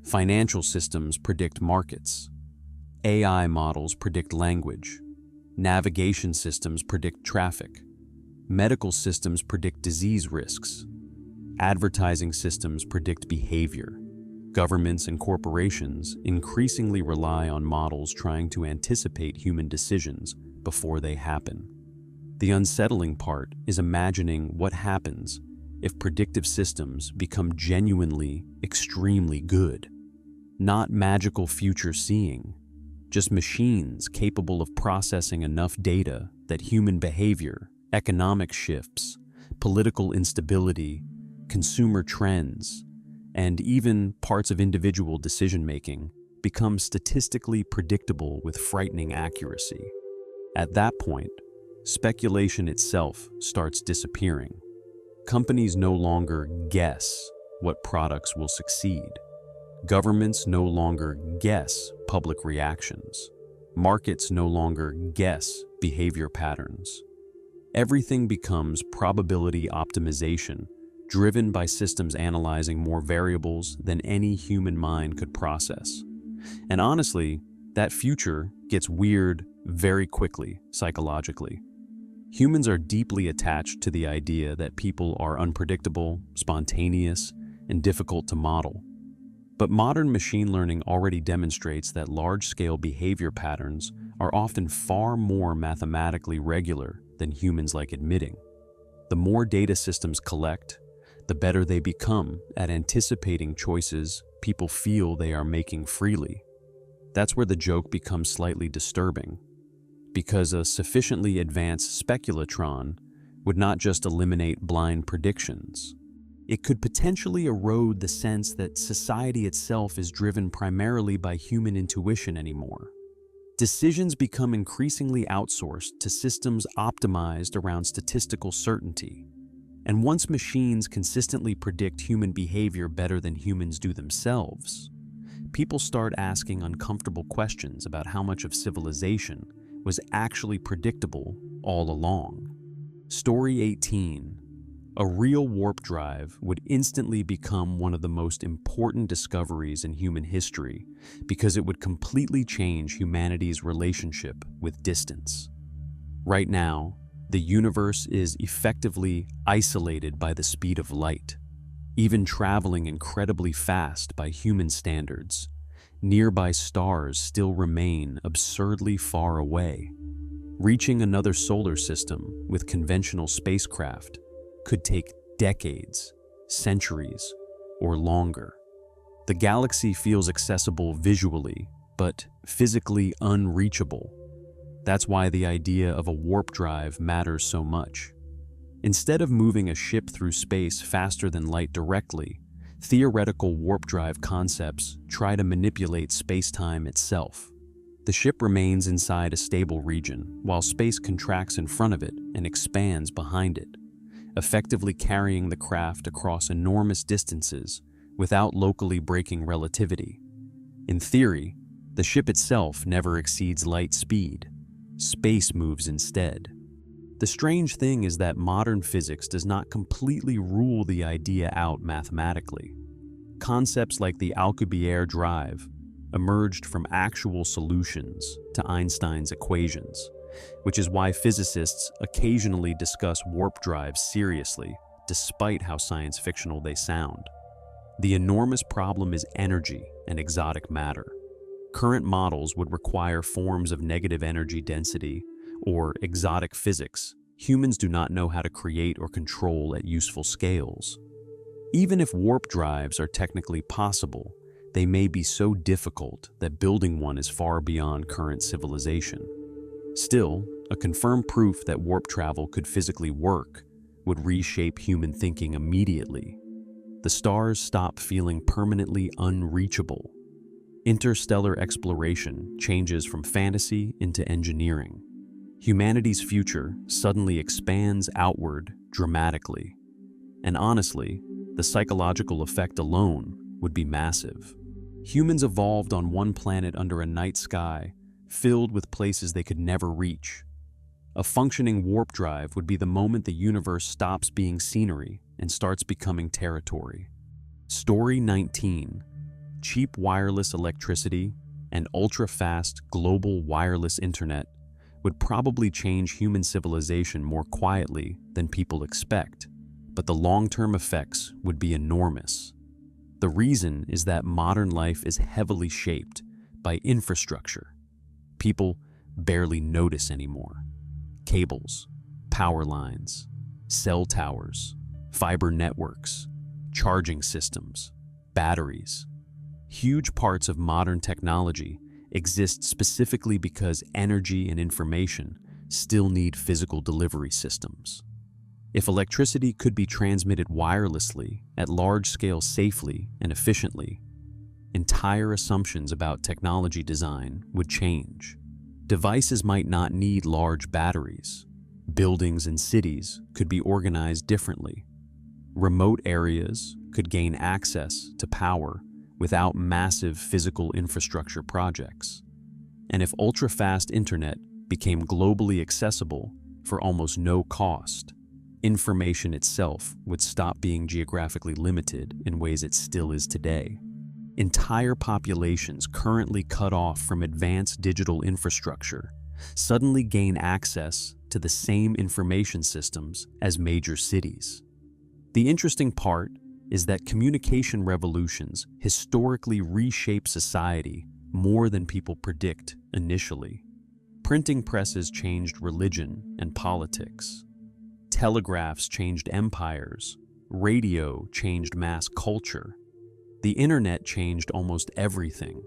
A: Financial systems predict markets. AI models predict language. Navigation systems predict traffic. Medical systems predict disease risks. Advertising systems predict behavior. Governments and corporations increasingly rely on models trying to anticipate human decisions before they happen. The unsettling part is imagining what happens if predictive systems become genuinely extremely good. Not magical future seeing, just machines capable of processing enough data that human behavior, economic shifts, political instability, consumer trends, and even parts of individual decision-making become statistically predictable with frightening accuracy. At that point, speculation itself starts disappearing. Companies no longer guess what products will succeed. Governments no longer guess public reactions. Markets no longer guess behavior patterns. Everything becomes probability optimization, driven by systems analyzing more variables than any human mind could process. And honestly, that future gets weird very quickly psychologically. Humans are deeply attached to the idea that people are unpredictable, spontaneous, and difficult to model. But modern machine learning already demonstrates that large-scale behavior patterns are often far more mathematically regular than humans like admitting. The more data systems collect, the better they become at anticipating choices people feel they are making freely. That's where the joke becomes slightly disturbing, because a sufficiently advanced speculatron would not just eliminate blind predictions. It could potentially erode the sense that society itself is driven primarily by human intuition anymore. Decisions become increasingly outsourced to systems optimized around statistical certainty. And once machines consistently predict human behavior better than humans do themselves, people start asking uncomfortable questions about how much of civilization was actually predictable all along. Story 18. A real warp drive would instantly become one of the most important discoveries in human history because it would completely change humanity's relationship with distance. Right now, the universe is effectively isolated by the speed of light. Even traveling incredibly fast by human standards, nearby stars still remain absurdly far away. Reaching another solar system with conventional spacecraft could take decades, centuries, or longer. The galaxy feels accessible visually, but physically unreachable. That's why the idea of a warp drive matters so much. Instead of moving a ship through space faster than light directly, theoretical warp drive concepts try to manipulate space-time itself. The ship remains inside a stable region, while space contracts in front of it and expands behind it, effectively carrying the craft across enormous distances without locally breaking relativity. In theory, the ship itself never exceeds light speed, Space moves instead. The strange thing is that modern physics does not completely rule the idea out mathematically. Concepts like the Alcubierre drive emerged from actual solutions to Einstein's equations, which is why physicists occasionally discuss warp drives seriously, despite how science-fictional they sound. The enormous problem is energy and exotic matter. Current models would require forms of negative energy density or exotic physics humans do not know how to create or control at useful scales. Even if warp drives are technically possible, they may be so difficult that building one is far beyond current civilization. Still, a confirmed proof that warp travel could physically work would reshape human thinking immediately. The stars stop feeling permanently unreachable. Interstellar exploration changes from fantasy into engineering. Humanity's future suddenly expands outward dramatically. And honestly, the psychological effect alone would be massive. Humans evolved on one planet under a night sky filled with places they could never reach. A functioning warp drive would be the moment the universe stops being scenery and starts becoming territory. Story 19. Cheap wireless electricity and ultra-fast global wireless internet would probably change human civilization more quietly than people expect, but the long-term effects would be enormous. The reason is that modern life is heavily shaped by infrastructure. People barely notice anymore. Cables, power lines, cell towers, fiber networks, charging systems, batteries. Huge parts of modern technology exist specifically because energy and information still need physical delivery systems. If electricity could be transmitted wirelessly at large scale safely and efficiently, entire assumptions about technology design would change. Devices might not need large batteries. Buildings and cities could be organized differently. Remote areas could gain access to power without massive physical infrastructure projects. And if ultra-fast internet became globally accessible for almost no cost, information itself would stop being geographically limited in ways it still is today. Entire populations currently cut off from advanced digital infrastructure suddenly gain access to the same information systems as major cities. The interesting part is that communication revolutions historically reshape society more than people predict initially. Printing presses changed religion and politics. Telegraphs changed empires. Radio changed mass culture. The internet changed almost everything,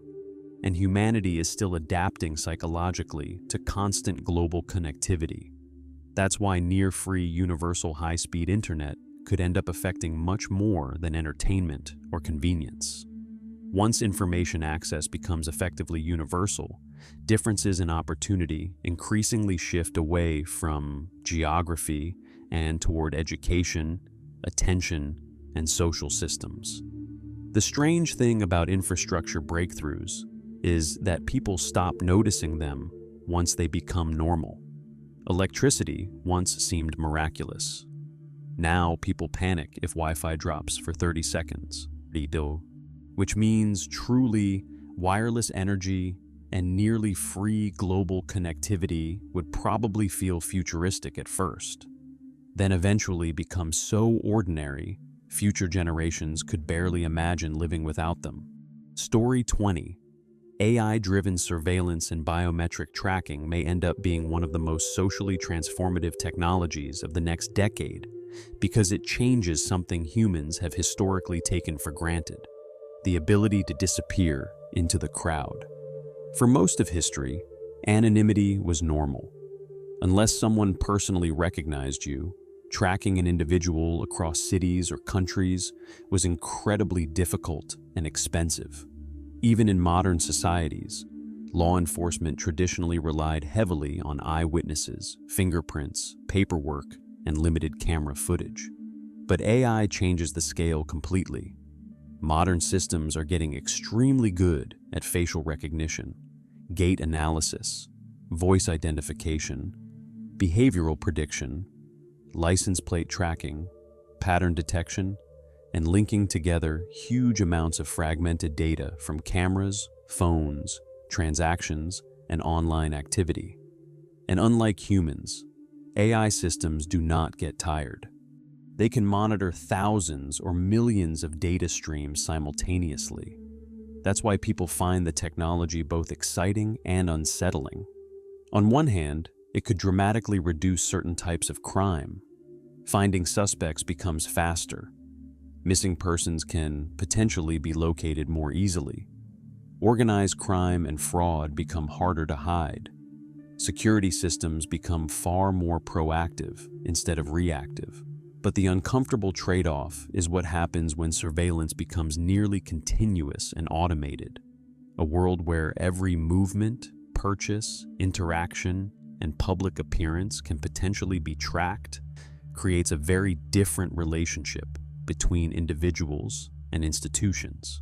A: and humanity is still adapting psychologically to constant global connectivity. That's why near-free universal high-speed internet could end up affecting much more than entertainment or convenience. Once information access becomes effectively universal, differences in opportunity increasingly shift away from geography and toward education, attention, and social systems. The strange thing about infrastructure breakthroughs is that people stop noticing them once they become normal. Electricity once seemed miraculous. Now people panic if Wi-Fi drops for 30 seconds, which means truly wireless energy and nearly free global connectivity would probably feel futuristic at first, then eventually become so ordinary future generations could barely imagine living without them. Story 20. AI-driven surveillance and biometric tracking may end up being one of the most socially transformative technologies of the next decade because it changes something humans have historically taken for granted: the ability to disappear into the crowd. For most of history, anonymity was normal. Unless someone personally recognized you, tracking an individual across cities or countries was incredibly difficult and expensive. Even in modern societies, law enforcement traditionally relied heavily on eyewitnesses, fingerprints, paperwork, and limited camera footage. But AI changes the scale completely. Modern systems are getting extremely good at facial recognition, gait analysis, voice identification, behavioral prediction, license plate tracking, pattern detection, and linking together huge amounts of fragmented data from cameras, phones, transactions, and online activity. And unlike humans, AI systems do not get tired. They can monitor thousands or millions of data streams simultaneously. That's why people find the technology both exciting and unsettling. On one hand, it could dramatically reduce certain types of crime. Finding suspects becomes faster. Missing persons can potentially be located more easily. Organized crime and fraud become harder to hide. Security systems become far more proactive instead of reactive. But the uncomfortable trade-off is what happens when surveillance becomes nearly continuous and automated. A world where every movement, purchase, interaction, and public appearance can potentially be tracked creates a very different relationship between individuals and institutions.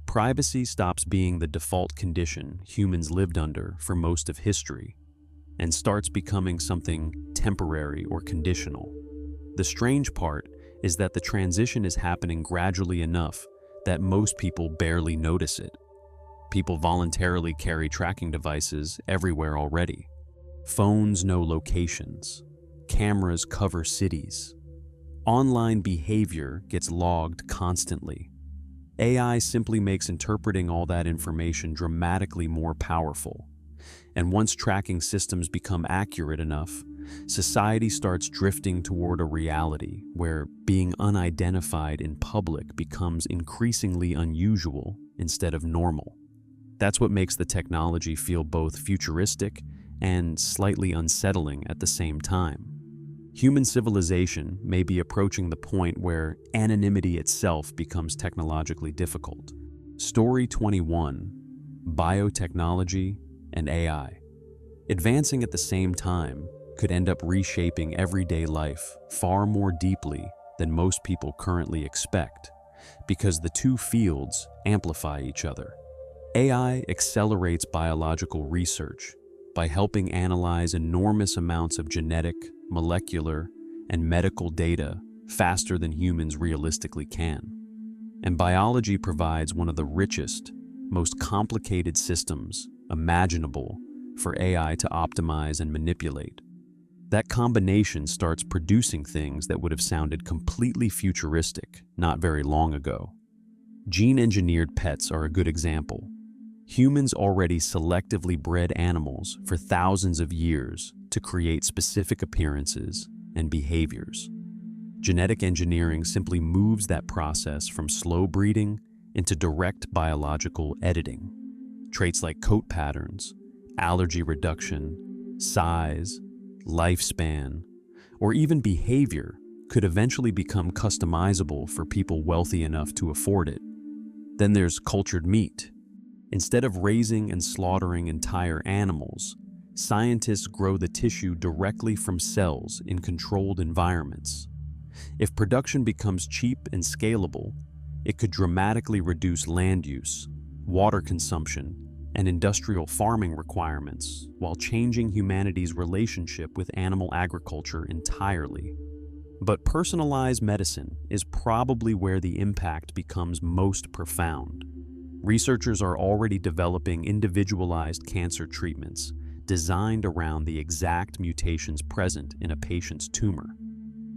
A: Privacy stops being the default condition humans lived under for most of history and starts becoming something temporary or conditional. The strange part is that the transition is happening gradually enough that most people barely notice it. People voluntarily carry tracking devices everywhere already. Phones know locations. Cameras cover cities. Online behavior gets logged constantly. AI simply makes interpreting all that information dramatically more powerful. And once tracking systems become accurate enough, society starts drifting toward a reality where being unidentified in public becomes increasingly unusual instead of normal. That's what makes the technology feel both futuristic and slightly unsettling at the same time. Human civilization may be approaching the point where anonymity itself becomes technologically difficult. Story 21: Biotechnology and AI. Advancing at the same time could end up reshaping everyday life far more deeply than most people currently expect, because the two fields amplify each other. AI accelerates biological research by helping analyze enormous amounts of genetic, molecular, and medical data faster than humans realistically can. And biology provides one of the richest, most complicated systems imaginable for AI to optimize and manipulate. That combination starts producing things that would have sounded completely futuristic not very long ago. Gene-engineered pets are a good example. Humans already selectively bred animals for thousands of years to create specific appearances and behaviors. Genetic engineering simply moves that process from slow breeding into direct biological editing. Traits like coat patterns, allergy reduction, size, lifespan, or even behavior could eventually become customizable for people wealthy enough to afford it. Then there's cultured meat. Instead of raising and slaughtering entire animals, scientists grow the tissue directly from cells in controlled environments. If production becomes cheap and scalable, it could dramatically reduce land use, water consumption, and industrial farming requirements while changing humanity's relationship with animal agriculture entirely. But personalized medicine is probably where the impact becomes most profound. Researchers are already developing individualized cancer treatments designed around the exact mutations present in a patient's tumor.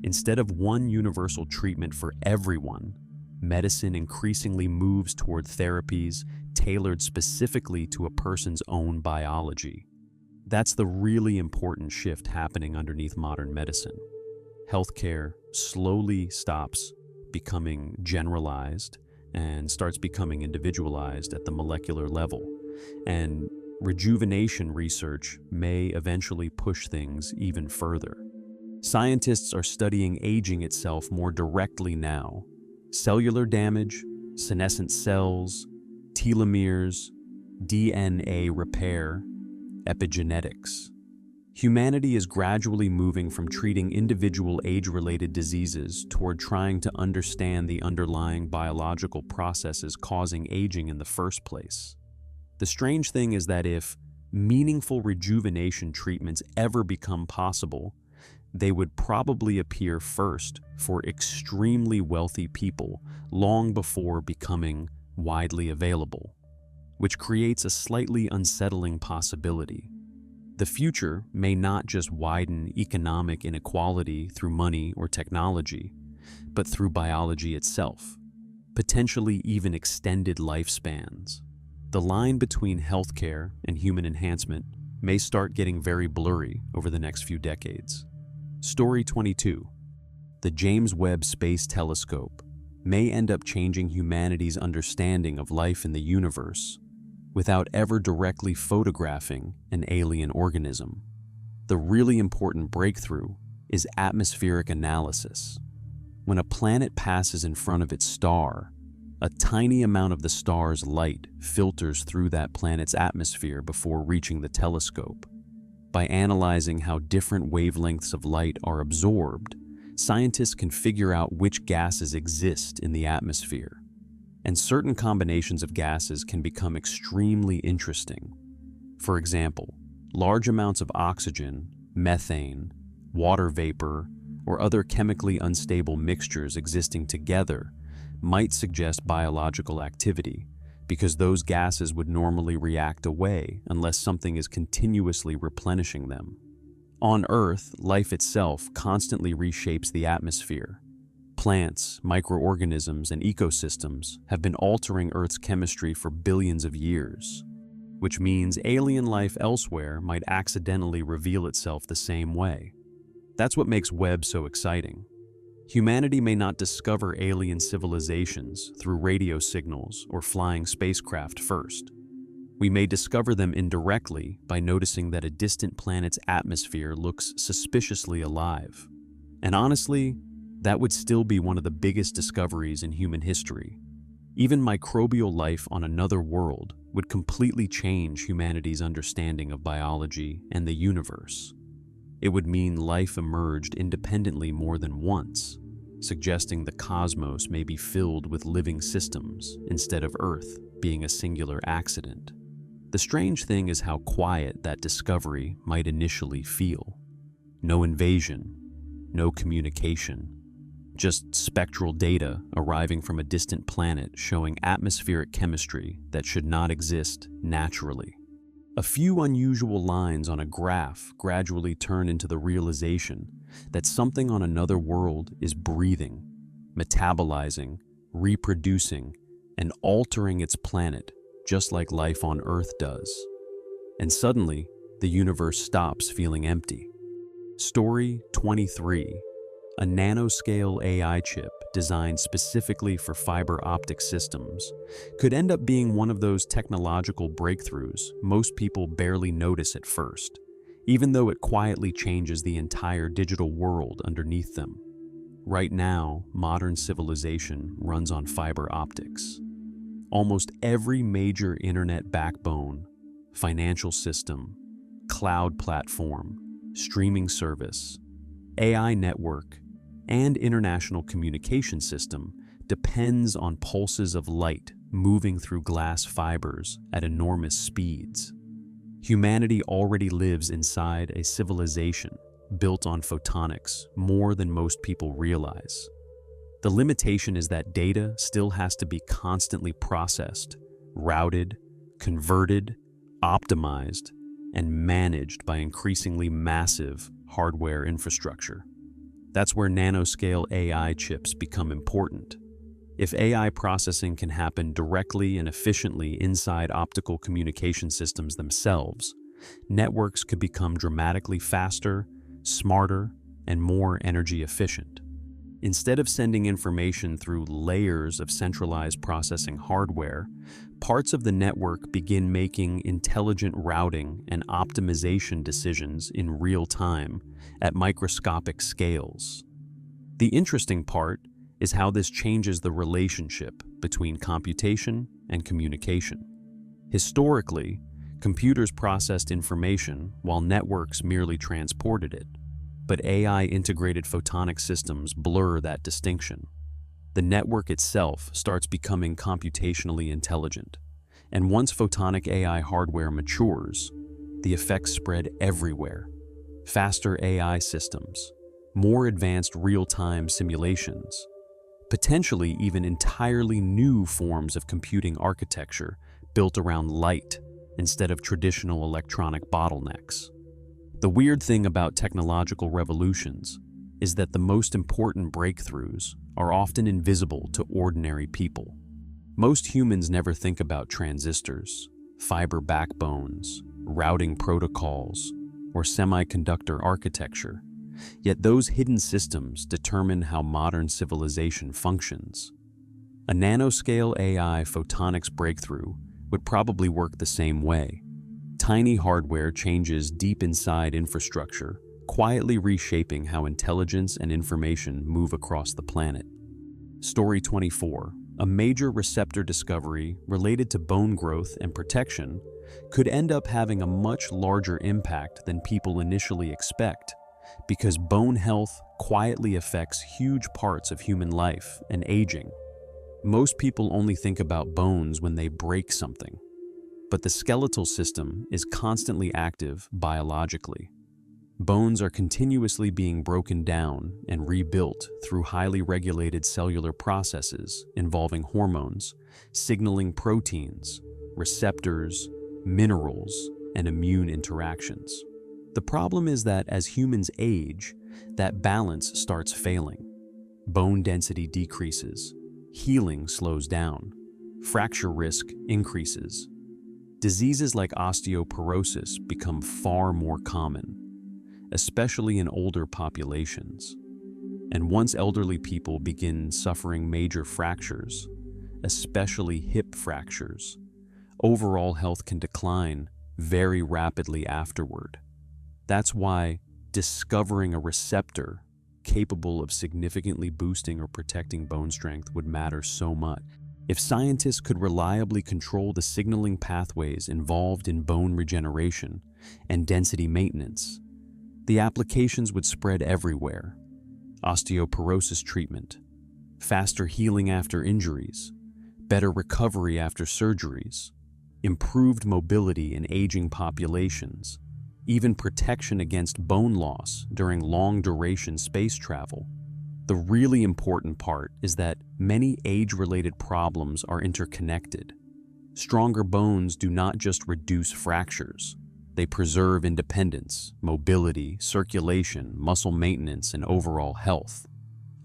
A: Instead of one universal treatment for everyone, medicine increasingly moves toward therapies tailored specifically to a person's own biology. That's the really important shift happening underneath modern medicine. Healthcare slowly stops becoming generalized and starts becoming individualized at the molecular level. And rejuvenation research may eventually push things even further. Scientists are studying aging itself more directly now. Cellular damage, senescent cells, telomeres, DNA repair, epigenetics. Humanity is gradually moving from treating individual age-related diseases toward trying to understand the underlying biological processes causing aging in the first place. The strange thing is that if meaningful rejuvenation treatments ever become possible, they would probably appear first for extremely wealthy people long before becoming widely available, which creates a slightly unsettling possibility. The future may not just widen economic inequality through money or technology, but through biology itself, potentially even extended lifespans. The line between healthcare and human enhancement may start getting very blurry over the next few decades. Story 22. The James Webb Space Telescope may end up changing humanity's understanding of life in the universe without ever directly photographing an alien organism. The really important breakthrough is atmospheric analysis. When a planet passes in front of its star, a tiny amount of the star's light filters through that planet's atmosphere before reaching the telescope. By analyzing how different wavelengths of light are absorbed, scientists can figure out which gases exist in the atmosphere. And certain combinations of gases can become extremely interesting. For example, large amounts of oxygen, methane, water vapor, or other chemically unstable mixtures existing together might suggest biological activity, because those gases would normally react away unless something is continuously replenishing them. On Earth, life itself constantly reshapes the atmosphere. Plants, microorganisms, and ecosystems have been altering Earth's chemistry for billions of years, which means alien life elsewhere might accidentally reveal itself the same way. That's what makes Webb so exciting. Humanity may not discover alien civilizations through radio signals or flying spacecraft first. We may discover them indirectly by noticing that a distant planet's atmosphere looks suspiciously alive. And honestly, that would still be one of the biggest discoveries in human history. Even microbial life on another world would completely change humanity's understanding of biology and the universe. It would mean life emerged independently more than once, suggesting the cosmos may be filled with living systems instead of Earth being a singular accident. The strange thing is how quiet that discovery might initially feel. No invasion, no communication, just spectral data arriving from a distant planet showing atmospheric chemistry that should not exist naturally. A few unusual lines on a graph gradually turn into the realization that something on another world is breathing, metabolizing, reproducing, and altering its planet just like life on Earth does. And suddenly, the universe stops feeling empty. Story 23. A nanoscale AI chip designed specifically for fiber optic systems could end up being one of those technological breakthroughs most people barely notice at first, even though it quietly changes the entire digital world underneath them. Right now, modern civilization runs on fiber optics. Almost every major internet backbone, financial system, cloud platform, streaming service, AI network, and international communication system depends on pulses of light moving through glass fibers at enormous speeds. Humanity already lives inside a civilization built on photonics more than most people realize. The limitation is that data still has to be constantly processed, routed, converted, optimized, and managed by increasingly massive hardware infrastructure. That's where nanoscale AI chips become important. If AI processing can happen directly and efficiently inside optical communication systems themselves, networks could become dramatically faster, smarter, and more energy efficient. Instead of sending information through layers of centralized processing hardware, parts of the network begin making intelligent routing and optimization decisions in real time at microscopic scales. The interesting part is how this changes the relationship between computation and communication. Historically, computers processed information while networks merely transported it, but AI-integrated photonic systems blur that distinction. The network itself starts becoming computationally intelligent, and once photonic AI hardware matures, the effects spread everywhere. Faster AI systems, more advanced real-time simulations, potentially even entirely new forms of computing architecture built around light instead of traditional electronic bottlenecks. The weird thing about technological revolutions is that the most important breakthroughs are often invisible to ordinary people. Most humans never think about transistors, fiber backbones, routing protocols, or semiconductor architecture, yet those hidden systems determine how modern civilization functions. A nanoscale AI photonics breakthrough would probably work the same way. Tiny hardware changes deep inside infrastructure, quietly reshaping how intelligence and information move across the planet. Story 24. A major receptor discovery related to bone growth and protection could end up having a much larger impact than people initially expect, because bone health quietly affects huge parts of human life and aging. Most people only think about bones when they break something, but the skeletal system is constantly active biologically. Bones are continuously being broken down and rebuilt through highly regulated cellular processes involving hormones, signaling proteins, receptors, minerals, and immune interactions. The problem is that as humans age, that balance starts failing. Bone density decreases, healing slows down, fracture risk increases. Diseases like osteoporosis become far more common, especially in older populations. And once elderly people begin suffering major fractures, especially hip fractures, overall health can decline very rapidly afterward. That's why discovering a receptor capable of significantly boosting or protecting bone strength would matter so much. If scientists could reliably control the signaling pathways involved in bone regeneration and density maintenance, the applications would spread everywhere. Osteoporosis treatment, faster healing after injuries, better recovery after surgeries, improved mobility in aging populations, even protection against bone loss during long-duration space travel. The really important part is that many age-related problems are interconnected. Stronger bones do not just reduce fractures. They preserve independence, mobility, circulation, muscle maintenance, and overall health.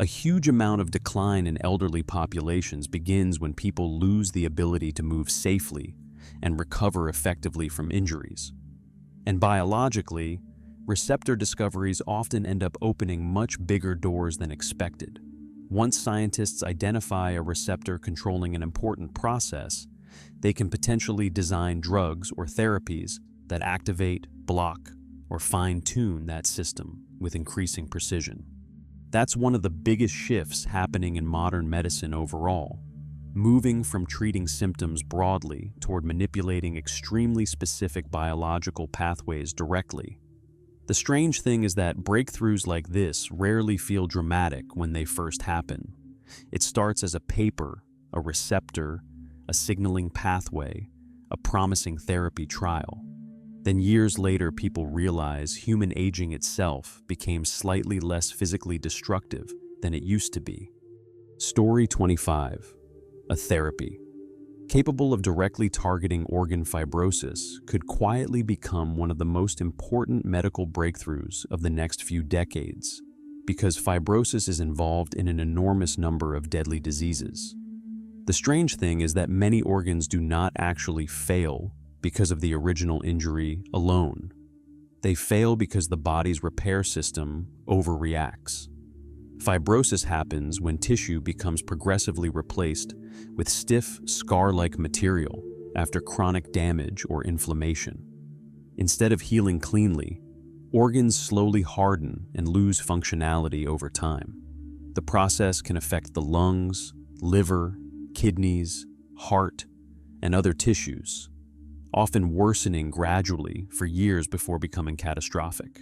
A: A huge amount of decline in elderly populations begins when people lose the ability to move safely and recover effectively from injuries. And biologically, receptor discoveries often end up opening much bigger doors than expected. Once scientists identify a receptor controlling an important process, they can potentially design drugs or therapies that activate, block, or fine-tune that system with increasing precision. That's one of the biggest shifts happening in modern medicine overall, moving from treating symptoms broadly toward manipulating extremely specific biological pathways directly. The strange thing is that breakthroughs like this rarely feel dramatic when they first happen. It starts as a paper, a receptor, a signaling pathway, a promising therapy trial. Then years later, people realize human aging itself became slightly less physically destructive than it used to be. Story 25. A therapy capable of directly targeting organ fibrosis could quietly become one of the most important medical breakthroughs of the next few decades, because fibrosis is involved in an enormous number of deadly diseases. The strange thing is that many organs do not actually fail because of the original injury alone. They fail because the body's repair system overreacts. Fibrosis happens when tissue becomes progressively replaced with stiff, scar-like material after chronic damage or inflammation. Instead of healing cleanly, organs slowly harden and lose functionality over time. The process can affect the lungs, liver, kidneys, heart, and other tissues, often worsening gradually for years before becoming catastrophic.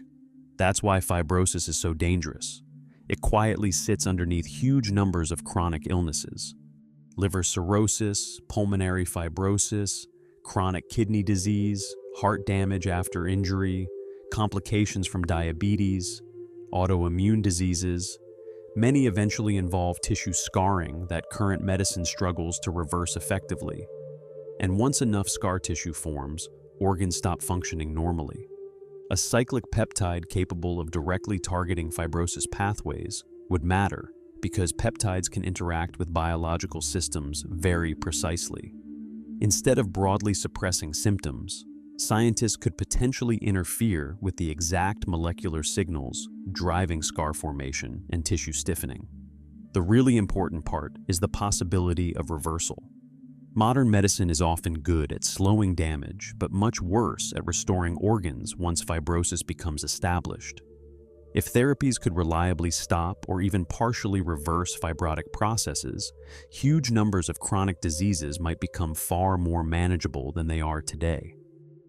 A: That's why fibrosis is so dangerous. It quietly sits underneath huge numbers of chronic illnesses: liver cirrhosis, pulmonary fibrosis, chronic kidney disease, heart damage after injury, complications from diabetes, autoimmune diseases. Many eventually involve tissue scarring that current medicine struggles to reverse effectively. And once enough scar tissue forms, organs stop functioning normally. A cyclic peptide capable of directly targeting fibrosis pathways would matter because peptides can interact with biological systems very precisely. Instead of broadly suppressing symptoms, scientists could potentially interfere with the exact molecular signals driving scar formation and tissue stiffening. The really important part is the possibility of reversal. Modern medicine is often good at slowing damage, but much worse at restoring organs once fibrosis becomes established. If therapies could reliably stop or even partially reverse fibrotic processes, huge numbers of chronic diseases might become far more manageable than they are today.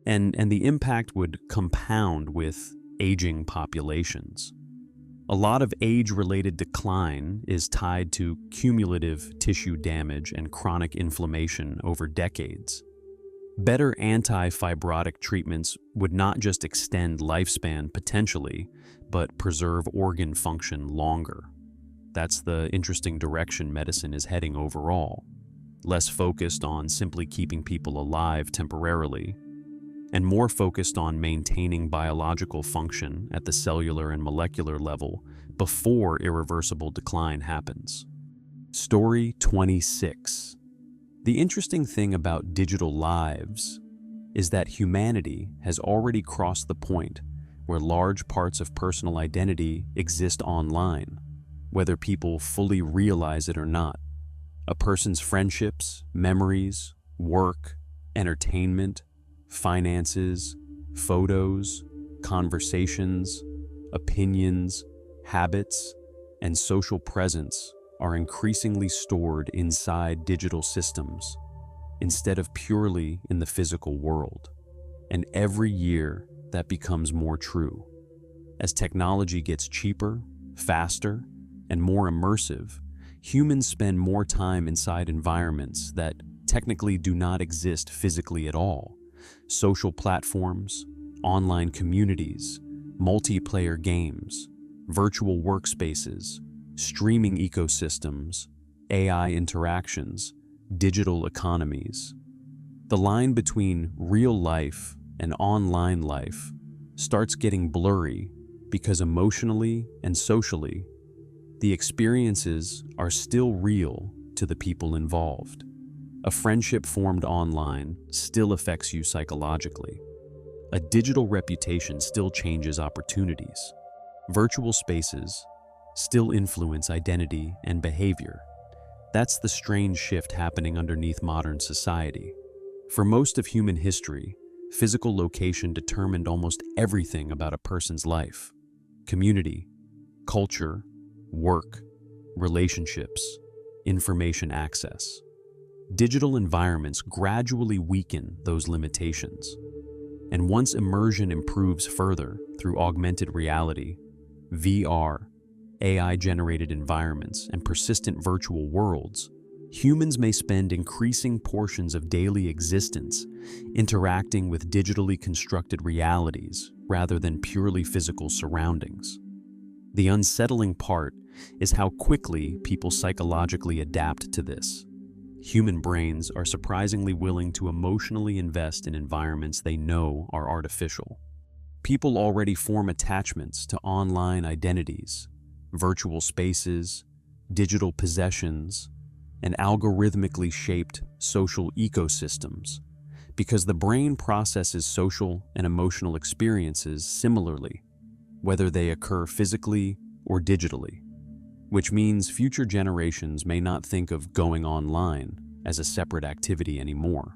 A: And the impact would compound with aging populations. A lot of age-related decline is tied to cumulative tissue damage and chronic inflammation over decades. Better anti-fibrotic treatments would not just extend lifespan potentially, but preserve organ function longer. That's the interesting direction medicine is heading overall. Less focused on simply keeping people alive temporarily, and more focused on maintaining biological function at the cellular and molecular level before irreversible decline happens. Story 26. The interesting thing about digital lives is that humanity has already crossed the point where large parts of personal identity exist online, whether people fully realize it or not. A person's friendships, memories, work, entertainment, finances, photos, conversations, opinions, habits, and social presence are increasingly stored inside digital systems instead of purely in the physical world. And every year, that becomes more true. As technology gets cheaper, faster, and more immersive, humans spend more time inside environments that technically do not exist physically at all. Social platforms, online communities, multiplayer games, virtual workspaces, streaming ecosystems, AI interactions, digital economies. The line between real life and online life starts getting blurry because emotionally and socially, the experiences are still real to the people involved. A friendship formed online still affects you psychologically. A digital reputation still changes opportunities. Virtual spaces still influence identity and behavior. That's the strange shift happening underneath modern society. For most of human history, physical location determined almost everything about a person's life. Community, culture, work, relationships, information access. Digital environments gradually weaken those limitations. And once immersion improves further through augmented reality, VR, AI-generated environments, and persistent virtual worlds, humans may spend increasing portions of daily existence interacting with digitally constructed realities rather than purely physical surroundings. The unsettling part is how quickly people psychologically adapt to this. Human brains are surprisingly willing to emotionally invest in environments they know are artificial. People already form attachments to online identities, virtual spaces, digital possessions, and algorithmically shaped social ecosystems, because the brain processes social and emotional experiences similarly, whether they occur physically or digitally, which means future generations may not think of going online as a separate activity anymore.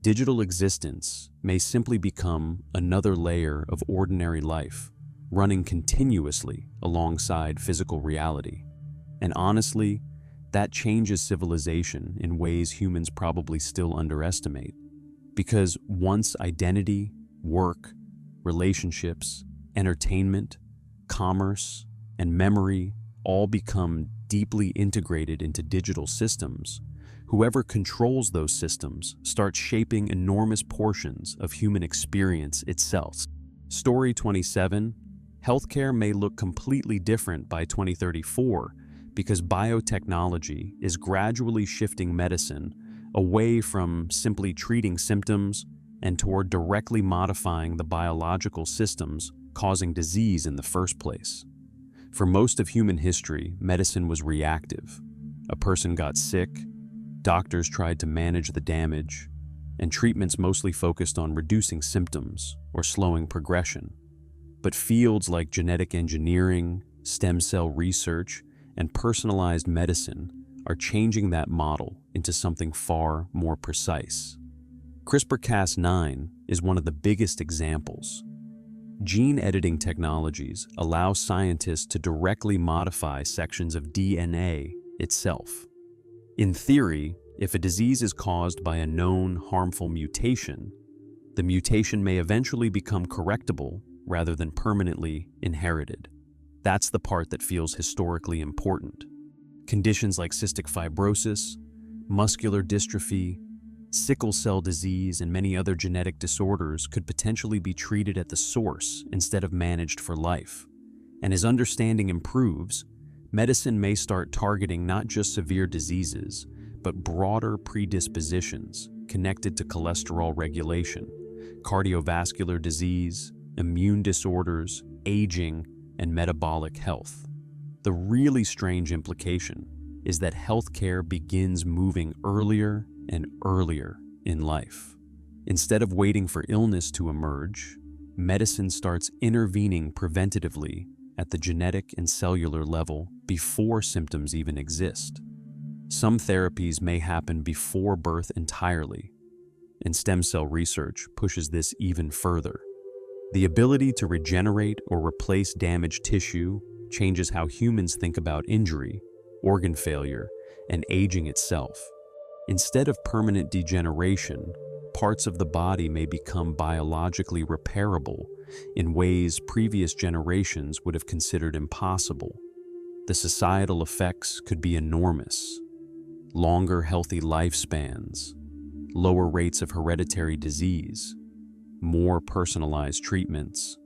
A: Digital existence may simply become another layer of ordinary life, running continuously alongside physical reality. And honestly, that changes civilization in ways humans probably still underestimate. Because once identity, work, relationships, entertainment, commerce, and memory all become deeply integrated into digital systems, Whoever controls those systems starts shaping enormous portions of human experience itself. Story 27. Healthcare may look completely different by 2034 because biotechnology is gradually shifting medicine away from simply treating symptoms and toward directly modifying the biological systems causing disease in the first place. For most of human history, medicine was reactive. A person got sick, doctors tried to manage the damage, and treatments mostly focused on reducing symptoms or slowing progression. But fields like genetic engineering, stem cell research, and personalized medicine are changing that model into something far more precise. CRISPR-Cas9 is one of the biggest examples. Gene editing technologies allow scientists to directly modify sections of DNA itself. In theory, if a disease is caused by a known harmful mutation, the mutation may eventually become correctable rather than permanently inherited. That's the part that feels historically important. Conditions like cystic fibrosis, muscular dystrophy, sickle cell disease, and many other genetic disorders could potentially be treated at the source instead of managed for life. And as understanding improves, medicine may start targeting not just severe diseases, but broader predispositions connected to cholesterol regulation, cardiovascular disease, immune disorders, aging, and metabolic health. The really strange implication is that healthcare begins moving earlier and earlier in life. Instead of waiting for illness to emerge, medicine starts intervening preventatively at the genetic and cellular level before symptoms even exist. Some therapies may happen before birth entirely, and stem cell research pushes this even further. The ability to regenerate or replace damaged tissue changes how humans think about injury, organ failure, and aging itself. Instead of permanent degeneration, parts of the body may become biologically repairable in ways previous generations would have considered impossible. The societal effects could be enormous. Longer healthy lifespans, lower rates of hereditary disease, more personalized treatments,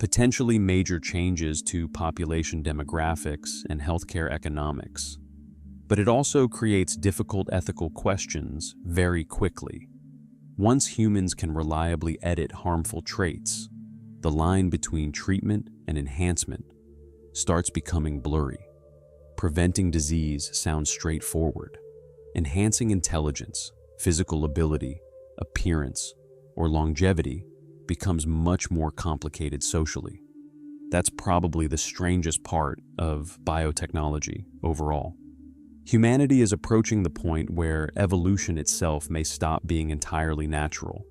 A: potentially major changes to population demographics and healthcare economics. But it also creates difficult ethical questions very quickly. Once humans can reliably edit harmful traits, the line between treatment and enhancement starts becoming blurry. Preventing disease sounds straightforward. Enhancing intelligence, physical ability, appearance, or longevity becomes much more complicated socially. That's probably the strangest part of biotechnology overall. Humanity is approaching the point where evolution itself may stop being entirely natural.